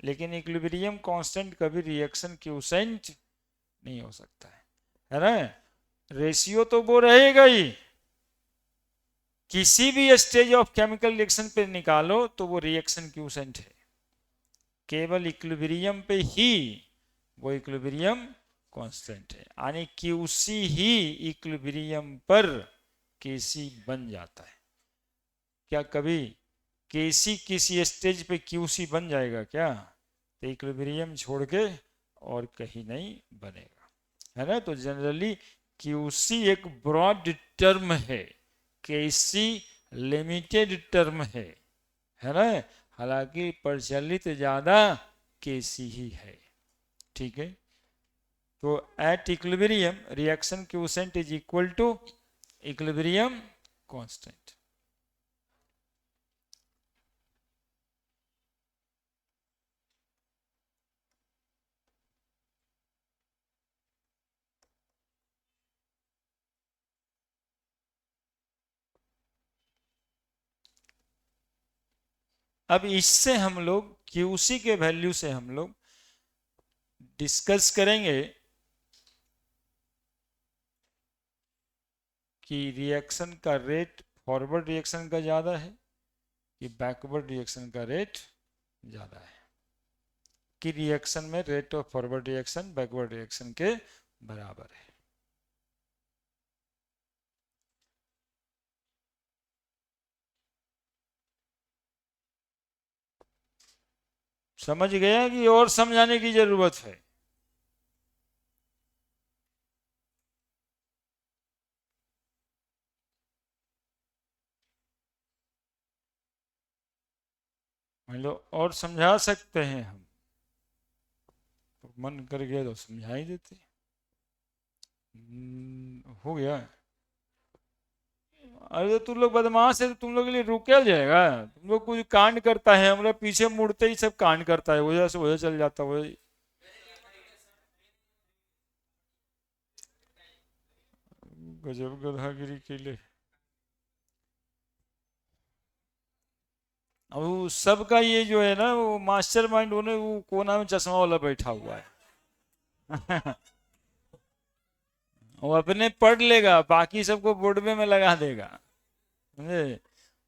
लेकिन इक्विलिब्रियम कांस्टेंट कभी रिएक्शन क्वोशेंट नहीं हो सकता है ना। रेशियो तो वो रहेगा ही, किसी भी स्टेज ऑफ केमिकल रिएक्शन पे निकालो तो वो रिएक्शन क्वोशेंट है, केवल इक्विलिब्रियम पे ही वो इक्विलिब्रियम कांस्टेंट है। यानी क्यूसी ही इक्विलिब्रियम पर केसी बन जाता है। क्या कभी केसी किसी स्टेज पे क्यूसी बन जाएगा क्या? तो इक्विलिब्रियम छोड़ के और कहीं नहीं बनेगा, है ना। तो जनरली क्यूसी एक ब्रॉड टर्म है, केसी लिमिटेड टर्म है ना। हालांकि प्रचलित ज्यादा केसी ही है, ठीक है। तो at equilibrium reaction quotient is equal to equilibrium constant. अब इससे हम लोग क्यूसी के वैल्यू से हम लोग डिस्कस करेंगे कि रिएक्शन का रेट फॉरवर्ड रिएक्शन का ज़्यादा है कि बैकवर्ड रिएक्शन का रेट ज़्यादा है, कि रिएक्शन में rate of forward reaction backward reaction के बराबर है। समझ गया कि और समझाने की जरूरत है? मान लो और समझा सकते हैं हम, तो मन कर गया तो समझा ही देते। हो गया। अरे तो तुम लोग बदमाश है, तो तुम लोग के लिए रुक जाएगा। तुम लोग कुछ कांड करता है, हमारा पीछे मुड़ते ही सब कांड करता है, वजह से वजह चल जाता है। गजब गधागिरी के लिए। अब वो सबका ये जो है ना, वो मास्टर माइंड होने वो कोना में चश्मा वाला बैठा हुआ है। वो अपने पढ़ लेगा, बाकी सबको बोर्डवे में लगा देगा, समझे।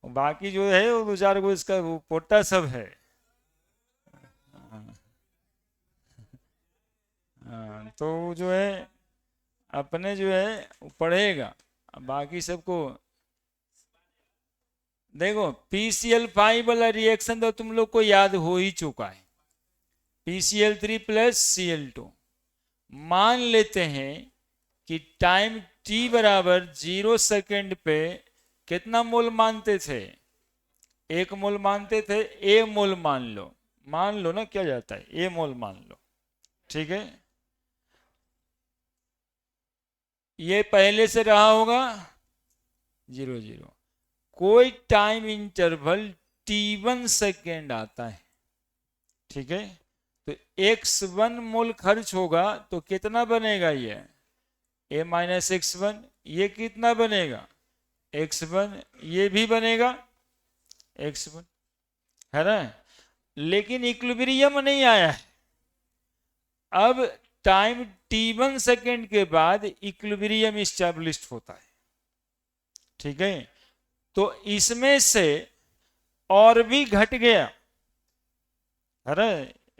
बाकी जो है वो दो चार को इसका वो पोटा सब है। हाँ, तो जो है अपने जो है वो पढ़ेगा, बाकी सबको। देखो PCl5 वाला रिएक्शन तो तुम लोग को याद हो ही चुका है, PCl3 प्लस Cl2। मान लेते हैं कि टाइम t बराबर 0 सेकेंड पे कितना मोल मानते थे? 1 मोल मानते थे। ए मोल मान लो ना, क्या जाता है, ए मोल मान लो, ठीक है। ये पहले से रहा होगा 0 0। कोई टाइम इंटरवल t1 सेकेंड आता है, ठीक है। तो x1 मोल खर्च होगा तो कितना बनेगा ये a-x1। ये कितना बनेगा x1, ये भी बनेगा x1, है ना। लेकिन इक्विलिब्रियम नहीं आया है। अब टाइम t1 सेकेंड के बाद इक्विलिब्रियम इस्टेब्लिश्ड होता है, ठीक है। तो इसमें से और भी घट गया, है ना,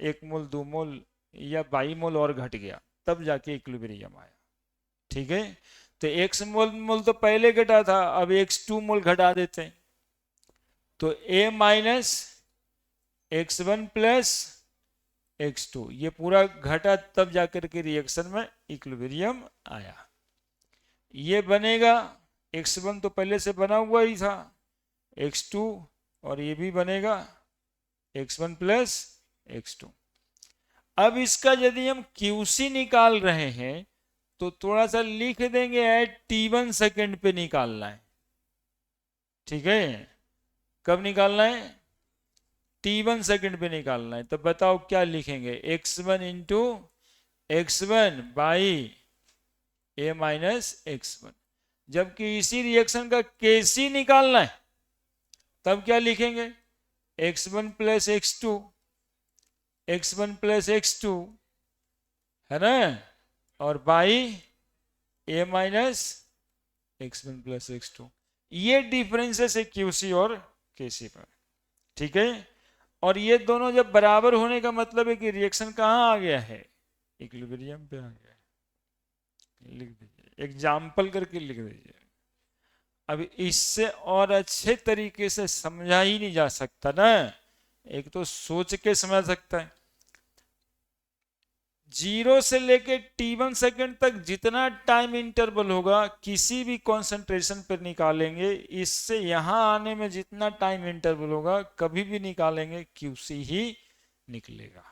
1 मोल 2 मोल या 22 मोल और घट गया, तब जाके इक्विलिब्रियम आया, ठीक है। तो x मोल तो पहले घटा था, अब x2 मोल घटा देते हैं, तो a-x1 प्लस x2 ये पूरा घटा, तब जाकर के रिएक्शन में इक्विलिब्रियम आया। ये बनेगा, x1 तो पहले से बना हुआ ही था, x2, और ये भी बनेगा x1 प्लस x2। अब इसका यदि हम QC निकाल रहे हैं तो थोड़ा सा लिख देंगे एट t1 सेकेंड पे निकालना है, ठीक है। कब निकालना है? t1 सेकेंड पे निकालना है। तो बताओ क्या लिखेंगे, x1 into x1 by a-x1। जबकि इसी रिएक्शन का KC निकालना है, तब क्या लिखेंगे, x1 plus x2, x1 plus x2, है ना, और बाई a-x1 प्लस x2। ये डिफरेंसेस है QC और KC पर, ठीक है। और ये दोनों जब बराबर होने का मतलब है कि रिएक्शन कहाँ आ गया है, इक्विलिब्रियम पे आ गया है। लिख दीजिए, एग्जाम्पल करके लिख दीजिए। अब इससे और अच्छे तरीके से समझा ही नहीं जा सकता ना। एक तो सोच के समझ सकता है, 0 से लेके t1 सेकेंड तक जितना टाइम इंटरवल होगा किसी भी कंसंट्रेशन पर निकालेंगे, इससे यहां आने में जितना टाइम इंटरवल होगा कभी भी निकालेंगे QC ही निकलेगा।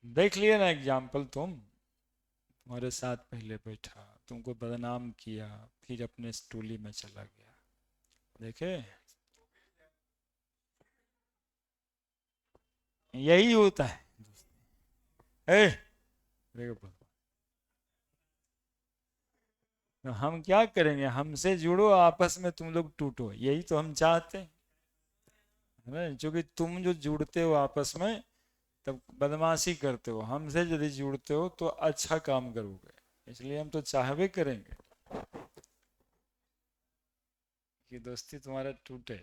देख लिया ना एग्जाम्पल, तुम्हारे साथ पहले बैठा, तुमको बदनाम किया, फिर अपने स्टूली में चला गया, देखे? यही होता है। ए, देखो, तो हम क्या करेंगे, हमसे जुड़ो, आपस में तुम लोग टूटो, यही तो हम चाहते हैं, है ना? क्योंकि तुम जो जुड़ते हो आपस में तब बदमाशी करते हो, हमसे यदि जुड़ते हो तो अच्छा काम करोगे, इसलिए हम तो चाहबे करेंगे कि दोस्ती तुम्हारा टूटे।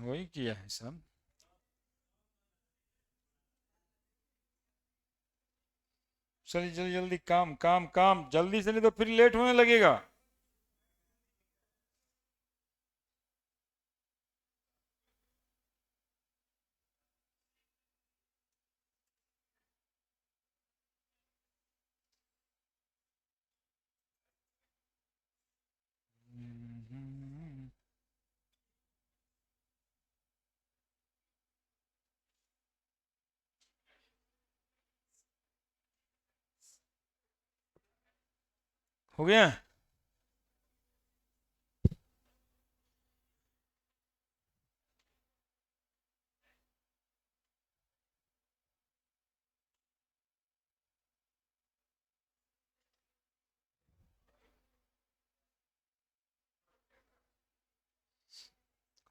वही किया है सब। चलिए जल्दी जल्दी, काम काम काम, जल्दी से, नहीं तो फिर लेट होने लगेगा। हो गया?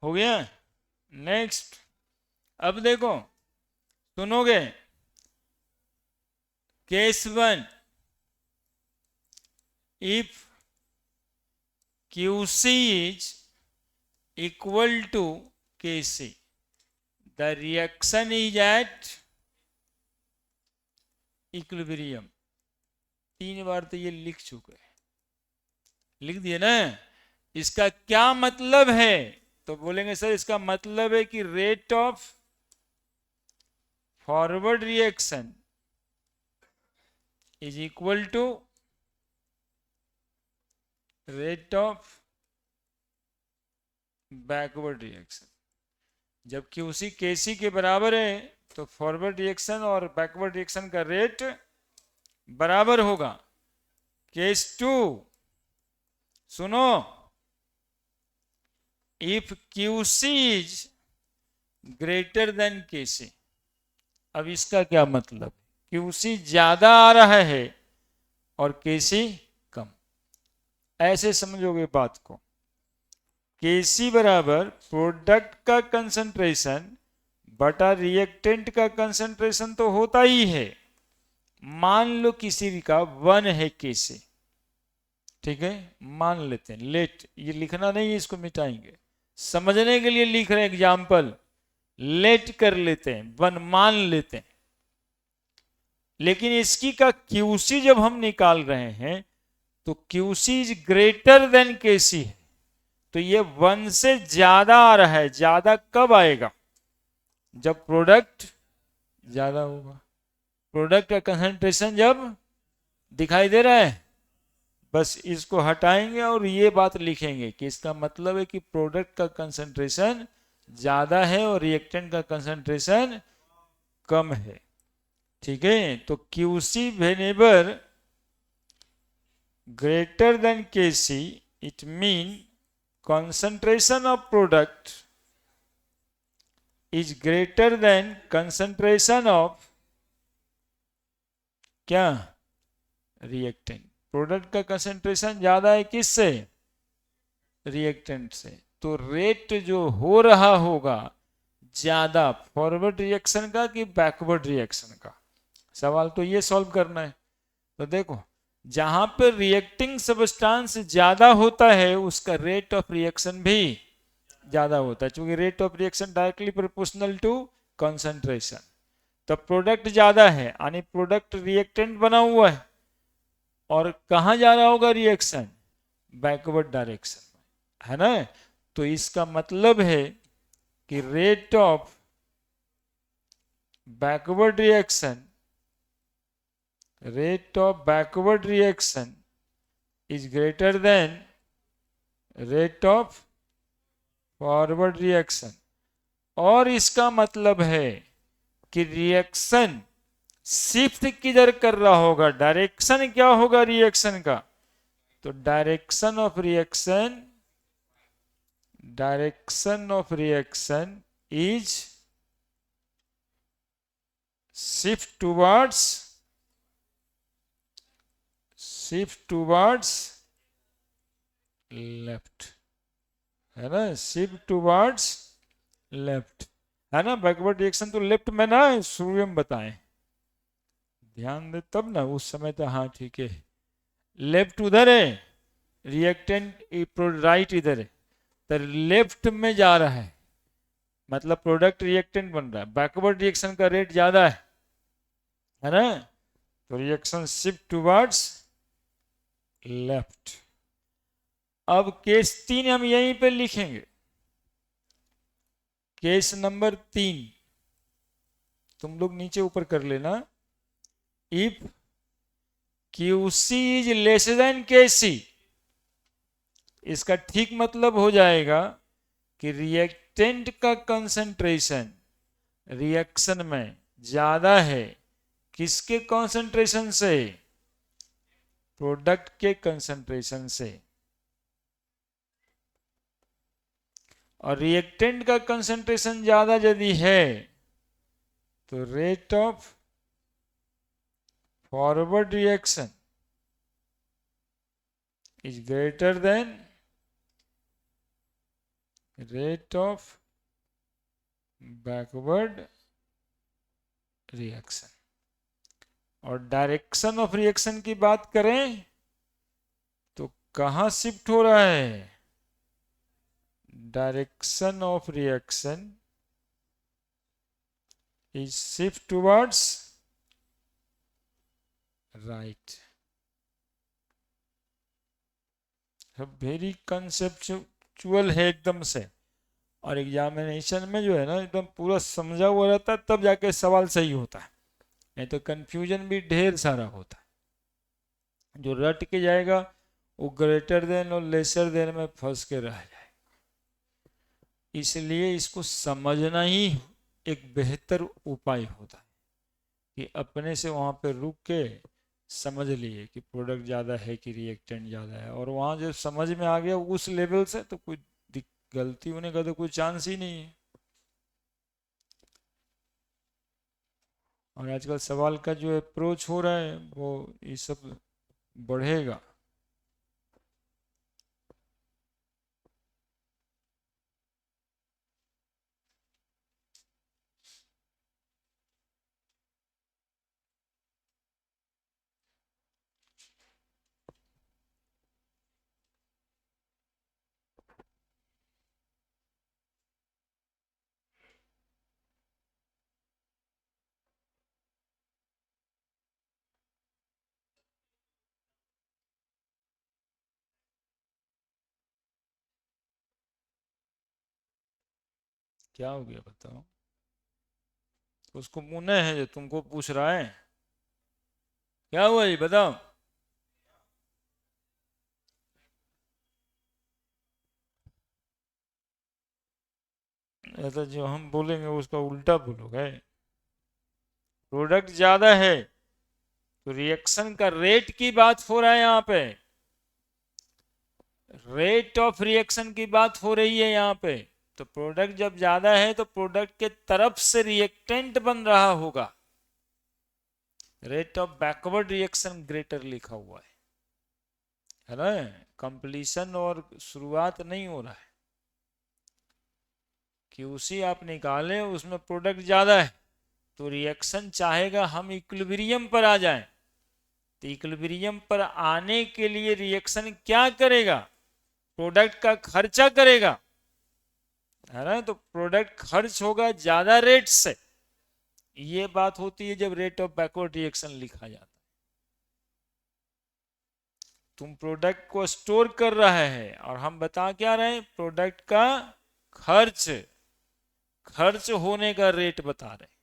हो गया। नेक्स्ट, अब देखो, सुनोगे? Case 1, if QC is equal to KC, the reaction is at equilibrium. 3 बार तो ये लिख चुके, लिख दिए ना। इसका क्या मतलब है? तो बोलेंगे सर इसका मतलब है कि rate of forward reaction is equal to rate of backward reaction. जब QC KC के बराबर है तो फॉरवर्ड रिएक्शन और बैकवर्ड रिएक्शन का रेट बराबर होगा। केस 2, सुनो, if QC is greater than KC। अब इसका क्या मतलब? QC ज्यादा आ रहा है और KC कम, ऐसे समझोगे बात को। KC बराबर प्रोडक्ट का कंसंट्रेशन बटा रिएक्टेंट का कंसंट्रेशन तो होता ही है। मान लो किसी का 1 है KC, ठीक है, मान लेते हैं। लेट, ये लिखना नहीं है, इसको मिटाएंगे, समझने के लिए लिख रहे हैं एग्जाम्पल। लेट कर लेते हैं, 1 मान लेते हैं। लेकिन इसकी का QC जब हम निकाल रहे हैं तो QC is greater than KC है, तो ये 1 से ज्यादा आ रहा है। ज्यादा कब आएगा? जब प्रोडक्ट ज्यादा होगा। प्रोडक्ट का कंसंट्रेशन जब दिखाई दे रहा है, बस इसको हटाएंगे और ये बात लिखेंगे कि इसका मतलब है कि प्रोडक्ट का कंसंट्रेशन ज्यादा है और रिएक्टेंट का कंसंट्रेशन कम है, ठीक है। तो QC whenever greater than KC, it mean concentration of product is greater than concentration of क्या, रिएक्टेंट। प्रोडक्ट का कंसंट्रेशन ज्यादा है किससे, रिएक्टेंट से, तो रेट जो हो रहा होगा ज्यादा फॉरवर्ड रिएक्शन का कि बैकवर्ड रिएक्शन का, सवाल तो ये सॉल्व करना है। तो देखो, जहां पर रिएक्टिंग सब्सटेंस ज्यादा होता है उसका रेट ऑफ रिएक्शन भी ज्यादा होता है, क्योंकि rate of reaction directly proportional to concentration. तो प्रोडक्ट ज्यादा है यानी प्रोडक्ट रिएक्टेंट बना हुआ है, और कहां जा रहा होगा रिएक्शन, बैकवर्ड डायरेक्शन में, है ना। तो इसका मतलब है कि rate of backward reaction, rate of backward reaction is greater than rate of forward reaction। और इसका मतलब है कि रिएक्शन शिफ्ट किधर कर रहा होगा, डायरेक्शन क्या होगा रिएक्शन का, तो direction of reaction is shift towards left, है ना, शिफ्ट टुवर्ड्स लेफ्ट, है ना। बैकवर्ड रिएक्शन तो लेफ्ट में ना शुरू में बताएं, ध्यान दे तब ना, उस समय तो हाँ ठीक है, लेफ्ट उधर है, रिएक्टेंट राइट इधर है, तो लेफ्ट में जा रहा है, मतलब प्रोडक्ट रिएक्टेंट बन रहा है, बैकवर्ड रिएक्शन का रेट ज्यादा है ना, तो रिएक्शन शिफ्ट टुवर्ड्स लेफ्ट। अब केस 3 हम यहीं पे लिखेंगे, केस नंबर 3 तुम लोग नीचे ऊपर कर लेना, if QC is less than KC, इसका ठीक मतलब हो जाएगा कि रिएक्टेंट का कंसंट्रेशन रिएक्शन में ज्यादा है, किसके कंसंट्रेशन से, प्रोडक्ट के कंसंट्रेशन से, और रिएक्टेंट का कंसंट्रेशन ज्यादा यदि है तो rate of forward reaction is greater then rate of backward reaction. और डायरेक्शन ऑफ रिएक्शन की बात करें तो कहां शिफ्ट हो रहा है, direction of reaction is shift towards right. Very conceptual है एकदम से, और एग्जामिनेशन में जो है ना एकदम पूरा समझा हुआ रहता है, तब जाके सवाल सही होता है, नहीं तो कंफ्यूजन भी ढेर सारा होता है। जो रट के जाएगा वो ग्रेटर देन और लेसर देन में फंस के रह जाए, इसलिए इसको समझना ही एक बेहतर उपाय होता है कि अपने से वहां पे रुक के समझ लिए कि प्रोडक्ट ज़्यादा है कि रिएक्टेंट ज़्यादा है, और वहां जब समझ में आ गया उस लेवल से तो कोई गलती होने का तो कोई चांस ही नहीं है। और आजकल सवाल का जो अप्रोच हो रहा है वो ये सब बढ़ेगा। क्या हो गया बताओ, उसको मुंह है जो तुमको पूछ रहा है, क्या हुआ ये बताओ। ऐसा जो हम बोलेंगे उसका उल्टा बोलोगे, प्रोडक्ट ज्यादा है तो रिएक्शन का रेट की बात हो रहा है, यहाँ पे रेट ऑफ रिएक्शन की बात हो रही है यहाँ पे। तो प्रोडक्ट जब ज्यादा है तो प्रोडक्ट के तरफ से रिएक्टेंट बन रहा होगा, rate of backward reaction greater लिखा हुआ है ना, कंप्लीशन और शुरुआत नहीं हो रहा है। क्यूसी आप निकालें, उसमें प्रोडक्ट ज्यादा है, तो रिएक्शन चाहेगा हम इक्विलिब्रियम पर आ जाएं। तो इक्विलिब्रियम पर आने के लिए रिएक्शन क्या करेगा? प्रोडक्ट का खर्चा करेगा, है ना। तो प्रोडक्ट खर्च होगा ज्यादा रेट से। ये बात होती है जब रेट ऑफ बैकवर्ड रिएक्शन लिखा जाता है। तुम प्रोडक्ट को स्टोर कर रहा है और हम बता क्या रहे हैं, प्रोडक्ट का खर्च, खर्च होने का रेट बता रहे।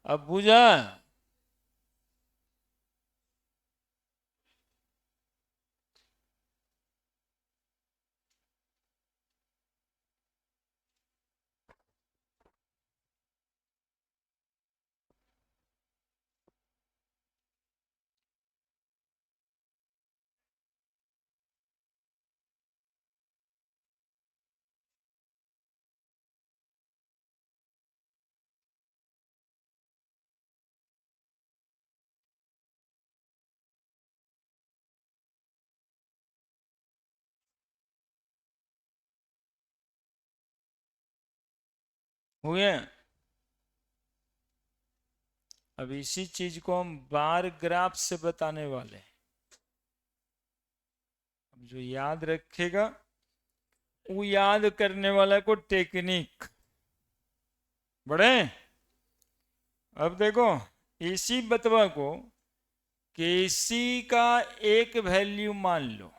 अब बुझा? हो गया। अब इसी चीज को हम बार ग्राफ से बताने वाले हैं। अब जो याद रखेगा वो याद करने वाला को टेक्निक बढ़े। अब देखो, इसी बतवा को केसी का एक वैल्यू मान लो,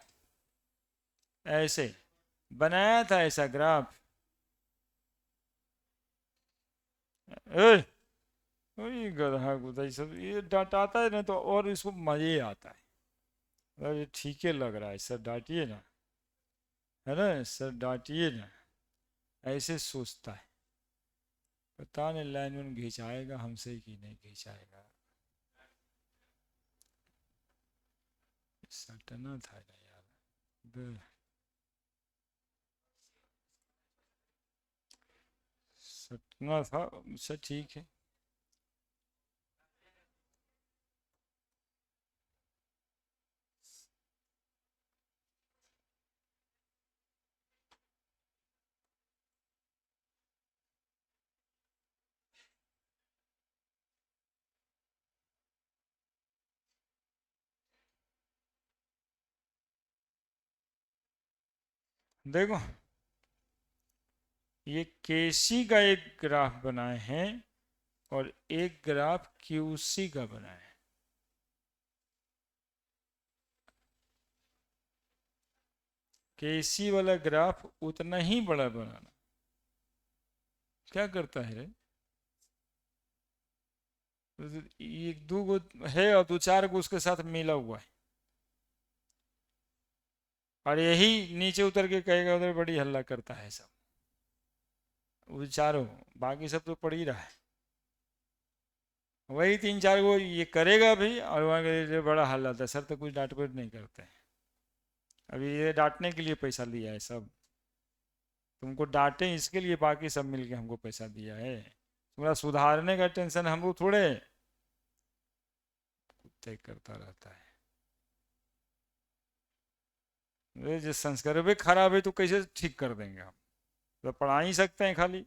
ऐसे बनाया था ऐसा ग्राफ। ए, ये गधा गुधा ये सब ये डांटाता है ना, तो और इसको मजे आता है। अरे ठीक है लग रहा है सर, डांटिए ना, है ना सर, डांटिए ना। ऐसे सोचता है, पता नहीं लाइन में खिंचाएगा हमसे कि नहीं खिंचाएगा। सटना था ना यार, सटना था। अच्छा ठीक है। देखो, ये केसी का एक ग्राफ बनाए हैं और एक ग्राफ क्यूसी का बनाए हैं। केसी वाला ग्राफ उतना ही बड़ा बनाना। क्या करता है रे? एक दो गो है और दो चार गो उसके साथ मिला हुआ है, और यही नीचे उतर के कहेगा उधर बड़ी हल्ला करता है सब, वो चारों, बाकी सब तो पड़ ही रहा है। वही तीन चार गो ये करेगा भी, और वहाँ के बड़ा हल्ला था सर, तो कुछ डांट पट नहीं करते हैं। अभी ये डांटने के लिए पैसा लिया है सब, तुमको डांटे इसके लिए, बाकी सब मिलके हमको पैसा दिया है। तुम्हारा सुधारने का टेंशन हमको थोड़े, कुत्ते करता रहता है। अरे जो संस्कार भी खराब है तो कैसे ठीक कर देंगे हम? तो पढ़ा ही सकते हैं खाली।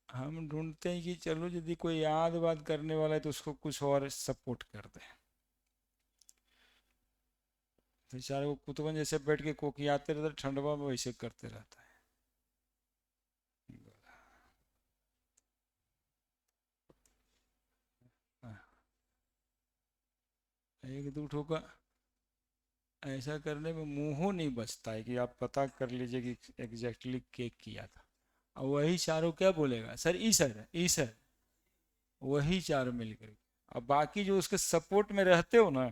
हम ढूंढते हैं कि चलो यदि कोई याद बात करने वाला है तो उसको कुछ और सपोर्ट कर दे। बेचारे वो कुतवन जैसे बैठ के कोकियाते रहते, ठंडवा में वैसे करते रहता है। एक दो ठोका ऐसा करने में मुंह नहीं बचता है कि आप पता कर लीजिए कि एग्जैक्टली क्या किया था। और वही चारों क्या बोलेगा, सर ई सर ई सर, वही चारों मिलकर। अब बाकी जो उसके सपोर्ट में रहते हो ना,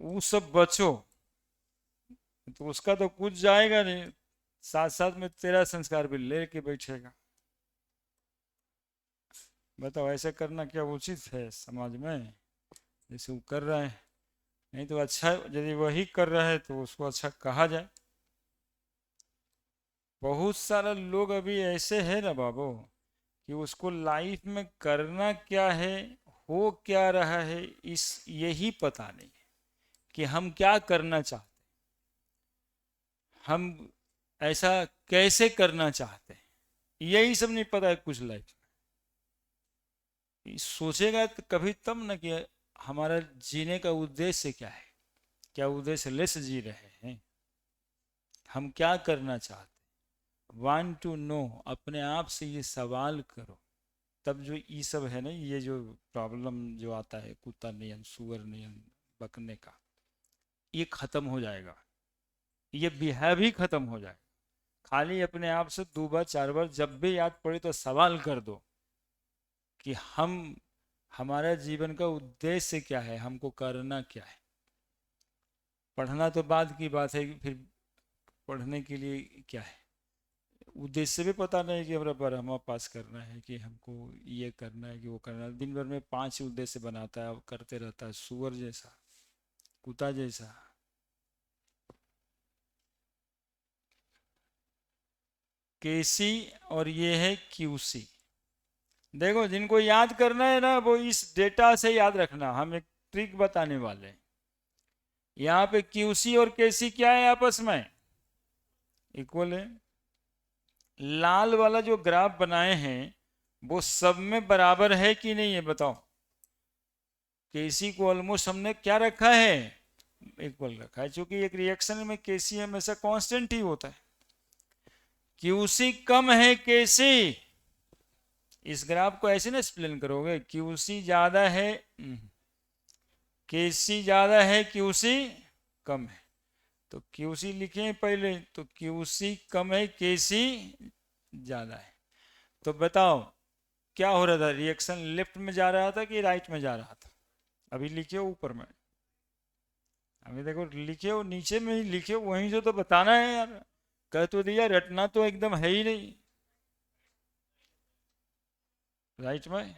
वो सब बचो, तो उसका तो कुछ जाएगा नहीं, साथ साथ में तेरा संस्कार भी लेके बैठेगा। बताओ ऐसे करना क्या उचित है समाज में, जैसे वो कर रहे हैं? नहीं तो अच्छा, यदि वही कर रहा है तो उसको अच्छा कहा जाए। बहुत सारा लोग अभी ऐसे है ना बाबू, कि उसको लाइफ में करना क्या है, हो क्या रहा है, इस यही पता नहीं है कि हम क्या करना चाहते, हम ऐसा कैसे करना चाहते हैं, यही सब नहीं पता है कुछ लाइफ में। सोचेगा तो कभी तब ना कि हमारा जीने का उद्देश्य क्या है, क्या उद्देश्य लेस जी रहे हैं, हम क्या करना चाहते, वांट टू नो, अपने आप से ये सवाल करो। तब जो ये सब है ना, ये जो प्रॉब्लम जो आता है कुत्ता नियन सुअर नियन बकने का, ये खत्म हो जाएगा, ये बिहेव ही खत्म हो जाएगा। खाली अपने आप से 2 बार 4 बार जब भी याद पड़े तो सवाल कर दो कि हमारा जीवन का उद्देश्य क्या है, हमको करना क्या है। पढ़ना तो बाद की बात है, फिर पढ़ने के लिए क्या है, उद्देश्य भी पता नहीं कि हमारा बरहमा पास करना है, कि हमको ये करना है कि वो करना है। दिन भर में 5 उद्देश्य बनाता है और करते रहता है, सुअर जैसा, कुत्ता जैसा। केसी और ये है क्यूसी। देखो, जिनको याद करना है ना, वो इस डेटा से याद रखना, हम एक ट्रिक बताने वाले हैं। यहाँ पे क्यूसी और केसी क्या है, आपस में इक्वल है। लाल वाला जो ग्राफ बनाए हैं वो सब में बराबर है कि नहीं है बताओ। केसी को ऑलमोस्ट हमने क्या रखा है, इक्वल रखा है, क्योंकि एक रिएक्शन में केसी हमेशा कांस्टेंट ही होता है। क्यूसी कम है केसी, इस ग्राफ को ऐसे ना एक्सप्लेन करोगे, क्यूसी ज्यादा है, केसी ज्यादा है, क्यूसी कम है। तो क्यूसी लिखे पहले, तो क्यूसी कम है, केसी ज्यादा है। तो बताओ क्या हो रहा था, रिएक्शन लेफ्ट में जा रहा था कि राइट में जा रहा था। अभी लिखे हो ऊपर में, अभी देखो लिखे हो नीचे में ही लिखे हो, वहीं से तो बताना है यार। कह तो दिया, रटना तो एकदम है ही नहीं। राइट में।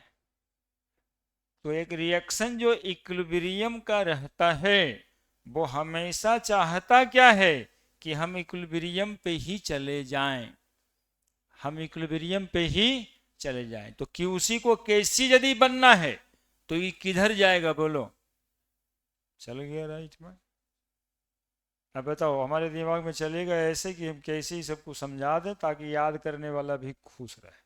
तो एक रिएक्शन जो इक्विलिब्रियम का रहता है, वो हमेशा चाहता क्या है कि हम इक्विलिब्रियम पे ही चले जाएं, हम इक्विलिब्रियम पे ही चले जाएं। तो क्यूसी को केसी यदि बनना है तो ये किधर जाएगा बोलो, चल गया राइट में। अब बताओ, हमारे दिमाग में चलेगा ऐसे कि हम कैसे ही सबको समझा दें ताकि याद करने वाला भी खुश रहे।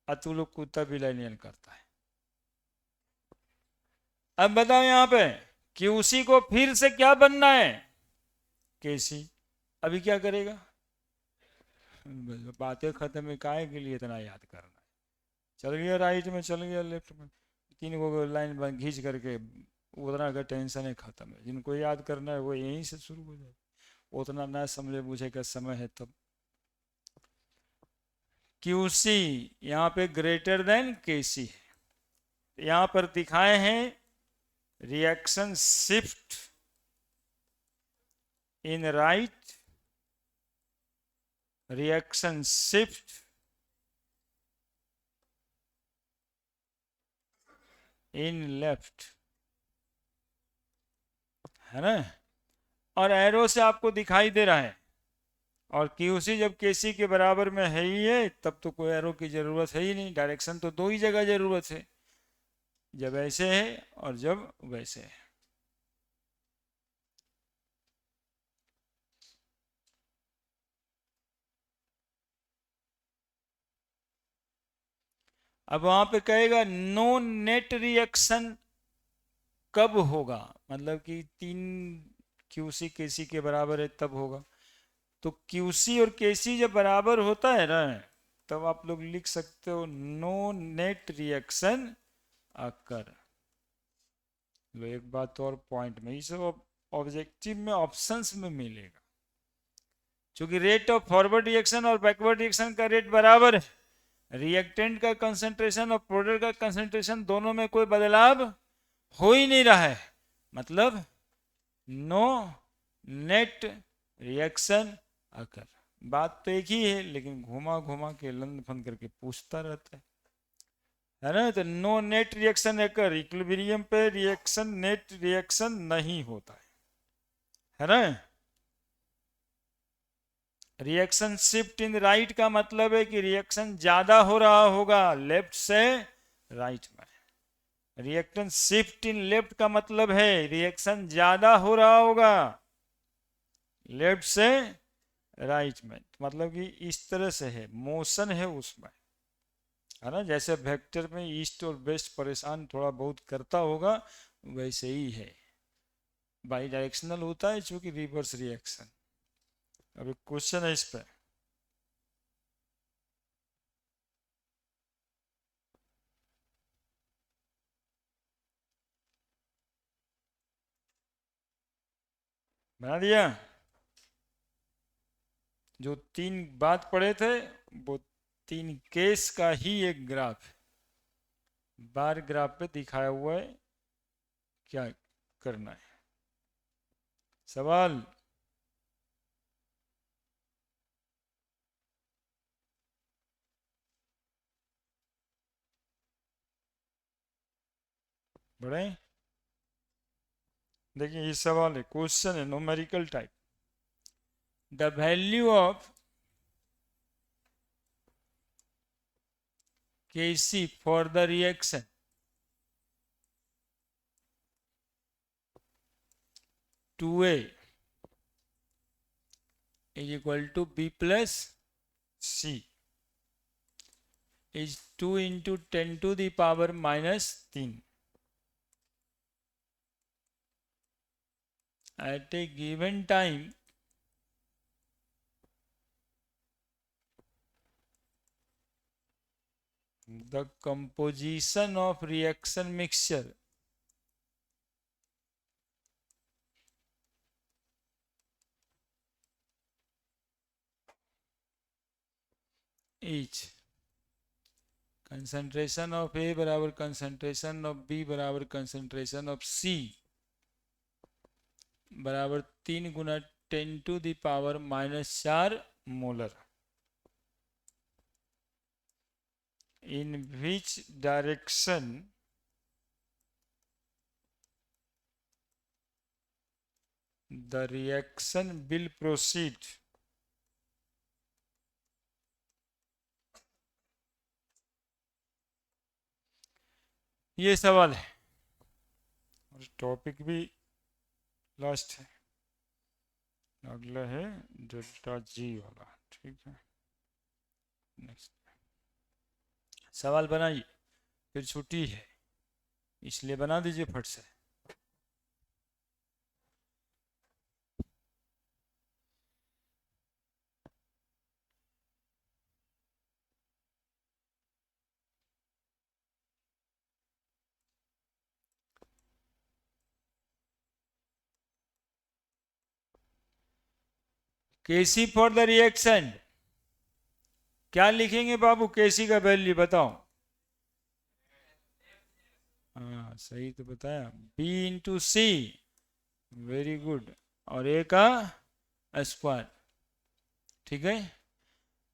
अतुल कुत्ता बिलानियन करता है। अब बताओ यहाँ पे क्यूसी को फिर से क्या बनना है, केसी। अभी क्या करेगा, बातें खत्म है, काहे के लिए इतना याद करना है। चल गया राइट में, चल गया लेफ्ट में, 3 लाइन खींच करके उतना का टेंशन है खत्म है। जिनको याद करना है वो यहीं से शुरू हो जाए, उतना ना समझे बूझे का समय है तब। क्यूसी यहाँ पे ग्रेटर देन केसी है। यहाँ पर दिखाए हैं reaction shift in right, reaction shift in left, है ना। और एरो से आपको दिखाई दे रहा है, और क्यूसी जब केसी के बराबर में है ही है तब तो कोई एरो की जरूरत है ही नहीं, डायरेक्शन तो 2 ही जगह जरूरत है, जब ऐसे है और जब वैसे है। अब वहां पे कहेगा नो नेट रिएक्शन कब होगा, मतलब कि 3 क्यूसी केसी के बराबर है तब होगा। तो क्यूसी और केसी जब बराबर होता है ना, तब आप लोग लिख सकते हो नो नेट रिएक्शन अकर। लो एक बात और पॉइंट में, इस ऑब्जेक्टिव में ऑप्शंस में मिलेगा, क्योंकि रेट ऑफ फॉरवर्ड रिएक्शन और बैकवर्ड रिएक्शन का रेट बराबर है, रिएक्टेंट का कंसंट्रेशन और प्रोडक्ट का कंसंट्रेशन दोनों में कोई बदलाव हो ही नहीं रहा है, मतलब नो नेट रिएक्शन अकर। बात तो एक ही है, लेकिन घुमा घुमा के लंद फंद करके पूछता रहता है ना। तो नो नेट रिएक्शन एकर, इक्विलिब्रियम पे रिएक्शन नेट रिएक्शन नहीं होता है ना। रिएक्शन शिफ्ट इन राइट का मतलब है कि रिएक्शन ज्यादा हो रहा होगा लेफ्ट से राइट में। रिएक्शन शिफ्ट इन लेफ्ट का मतलब है रिएक्शन ज्यादा हो रहा होगा लेफ्ट से राइट में, मतलब कि इस तरह से है, मोशन है उसमें, है ना। जैसे वेक्टर में ईस्ट और वेस्ट परेशान थोड़ा बहुत करता होगा वैसे ही है, बाई डायरेक्शनल होता है चूंकि रिवर्स रिएक्शन। अब एक क्वेश्चन है इस पे, बना दिया। जो तीन बात पढ़े थे वो तीन केस का ही एक ग्राफ, बार ग्राफ पे दिखाया हुआ है, क्या करना है। सवाल बढ़े। देखिए ये सवाल है, क्वेश्चन है numerical type. The value of Kc for the reaction two A is equal to B plus C is 2 into 10 to the power minus 3 at a given time the composition of reaction mixture is concentration of A बराबर concentration of B बराबर concentration of C बराबर 3 गुना 10 to the power minus 4 molar. In which direction the reaction will proceed? ये सवाल है और टॉपिक भी लास्ट है, अगला है डेल्टा जी वाला, ठीक है। नेक्स्ट सवाल बनाइए, फिर छुट्टी है इसलिए बना दीजिए फट से। केसी फॉर द रिएक्शन क्या लिखेंगे बाबू, केसी का वैल्यू बताओ। हाँ सही तो बताया, बी इंटू सी, वेरी गुड, और ए का स्क्वायर, ठीक है।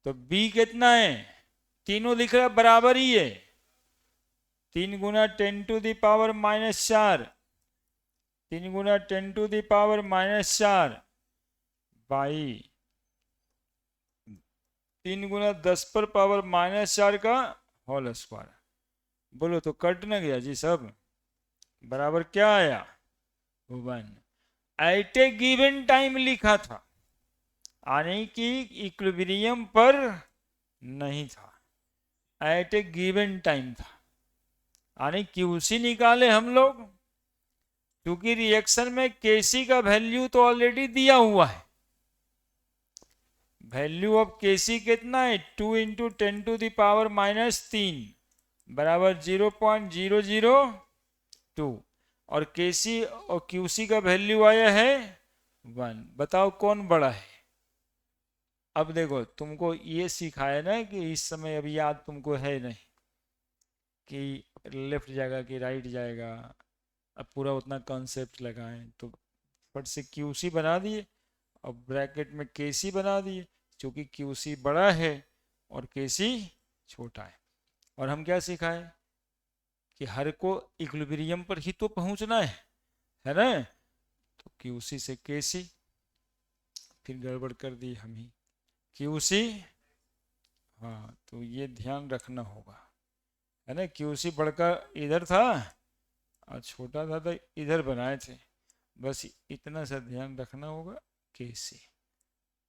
तो बी कितना है, तीनों लिख रहा बराबर ही है, 3 गुना 10 टू द पावर माइनस 4, 3 गुना 10 to the power minus 4 by 3 गुना 10 पर पावर माइनस 4 का होल स्क्वायर। बोलो तो कट ना गया जी सब, बराबर क्या आया 1। एट ए गिवन टाइम लिखा था, यानी कि इक्विलिब्रियम पर नहीं था, एट ए गिवन टाइम था, यानी क्यूसी निकाले हम लोग, क्योंकि रिएक्शन में केसी का वैल्यू तो ऑलरेडी दिया हुआ है। वैल्यू ऑफ केसी कितना है, 2 into 10 to the power minus 3 बराबर 0.002, और केसी और क्यूसी का वैल्यू आया है 1। बताओ कौन बड़ा है। अब देखो तुमको ये सिखाया ना कि इस समय अभी याद तुमको है नहीं कि लेफ्ट जाएगा कि राइट जाएगा, अब पूरा उतना कॉन्सेप्ट लगाएं तो फट से क्यूसी बना दिए और ब्रैकेट में केसी बना दिए, क्योंकि क्यूसी बड़ा है और केसी छोटा है। और हम क्या सिखाए, कि हर को इक्विलिब्रियम पर ही तो पहुंचना है ना। तो क्यूसी से केसी, फिर गड़बड़ कर दी हम ही, क्यूसी। हाँ तो ये ध्यान रखना होगा, है ना। क्यूसी बढ़कर इधर था और छोटा था तो इधर बनाए थे, बस इतना सा ध्यान रखना होगा, केसी,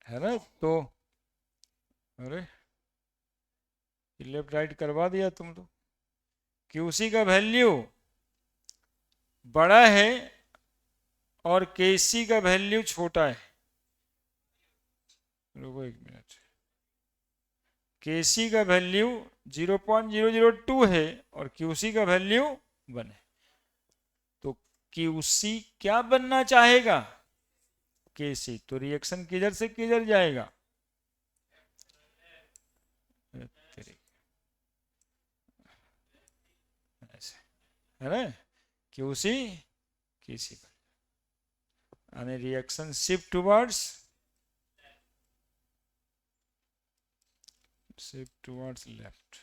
है ना। तो अरे लेफ्ट राइट करवा दिया तुम तो। क्यूसी का वैल्यू बड़ा है और केसी का वैल्यू छोटा है। रुको एक मिनट, केसी का वैल्यू 0.002 है और क्यूसी का वैल्यू 1 है। तो क्यूसी क्या बनना चाहेगा, केसी। तो रिएक्शन किधर से किधर जाएगा, ऐसे, है ना। क्यूसी केसी पर, यानी रिएक्शन शिफ्ट टुवर्ड्स लेफ्ट।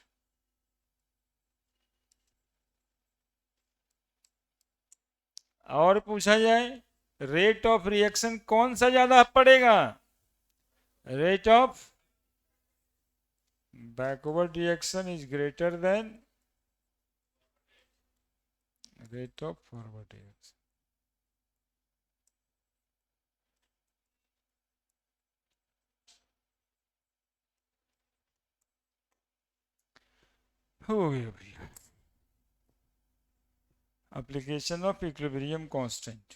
और पूछा जाए रेट ऑफ रिएक्शन कौन सा ज्यादा पड़ेगा, rate of backward reaction is greater then rate of forward reaction. हो गया भैया। Application of equilibrium constant.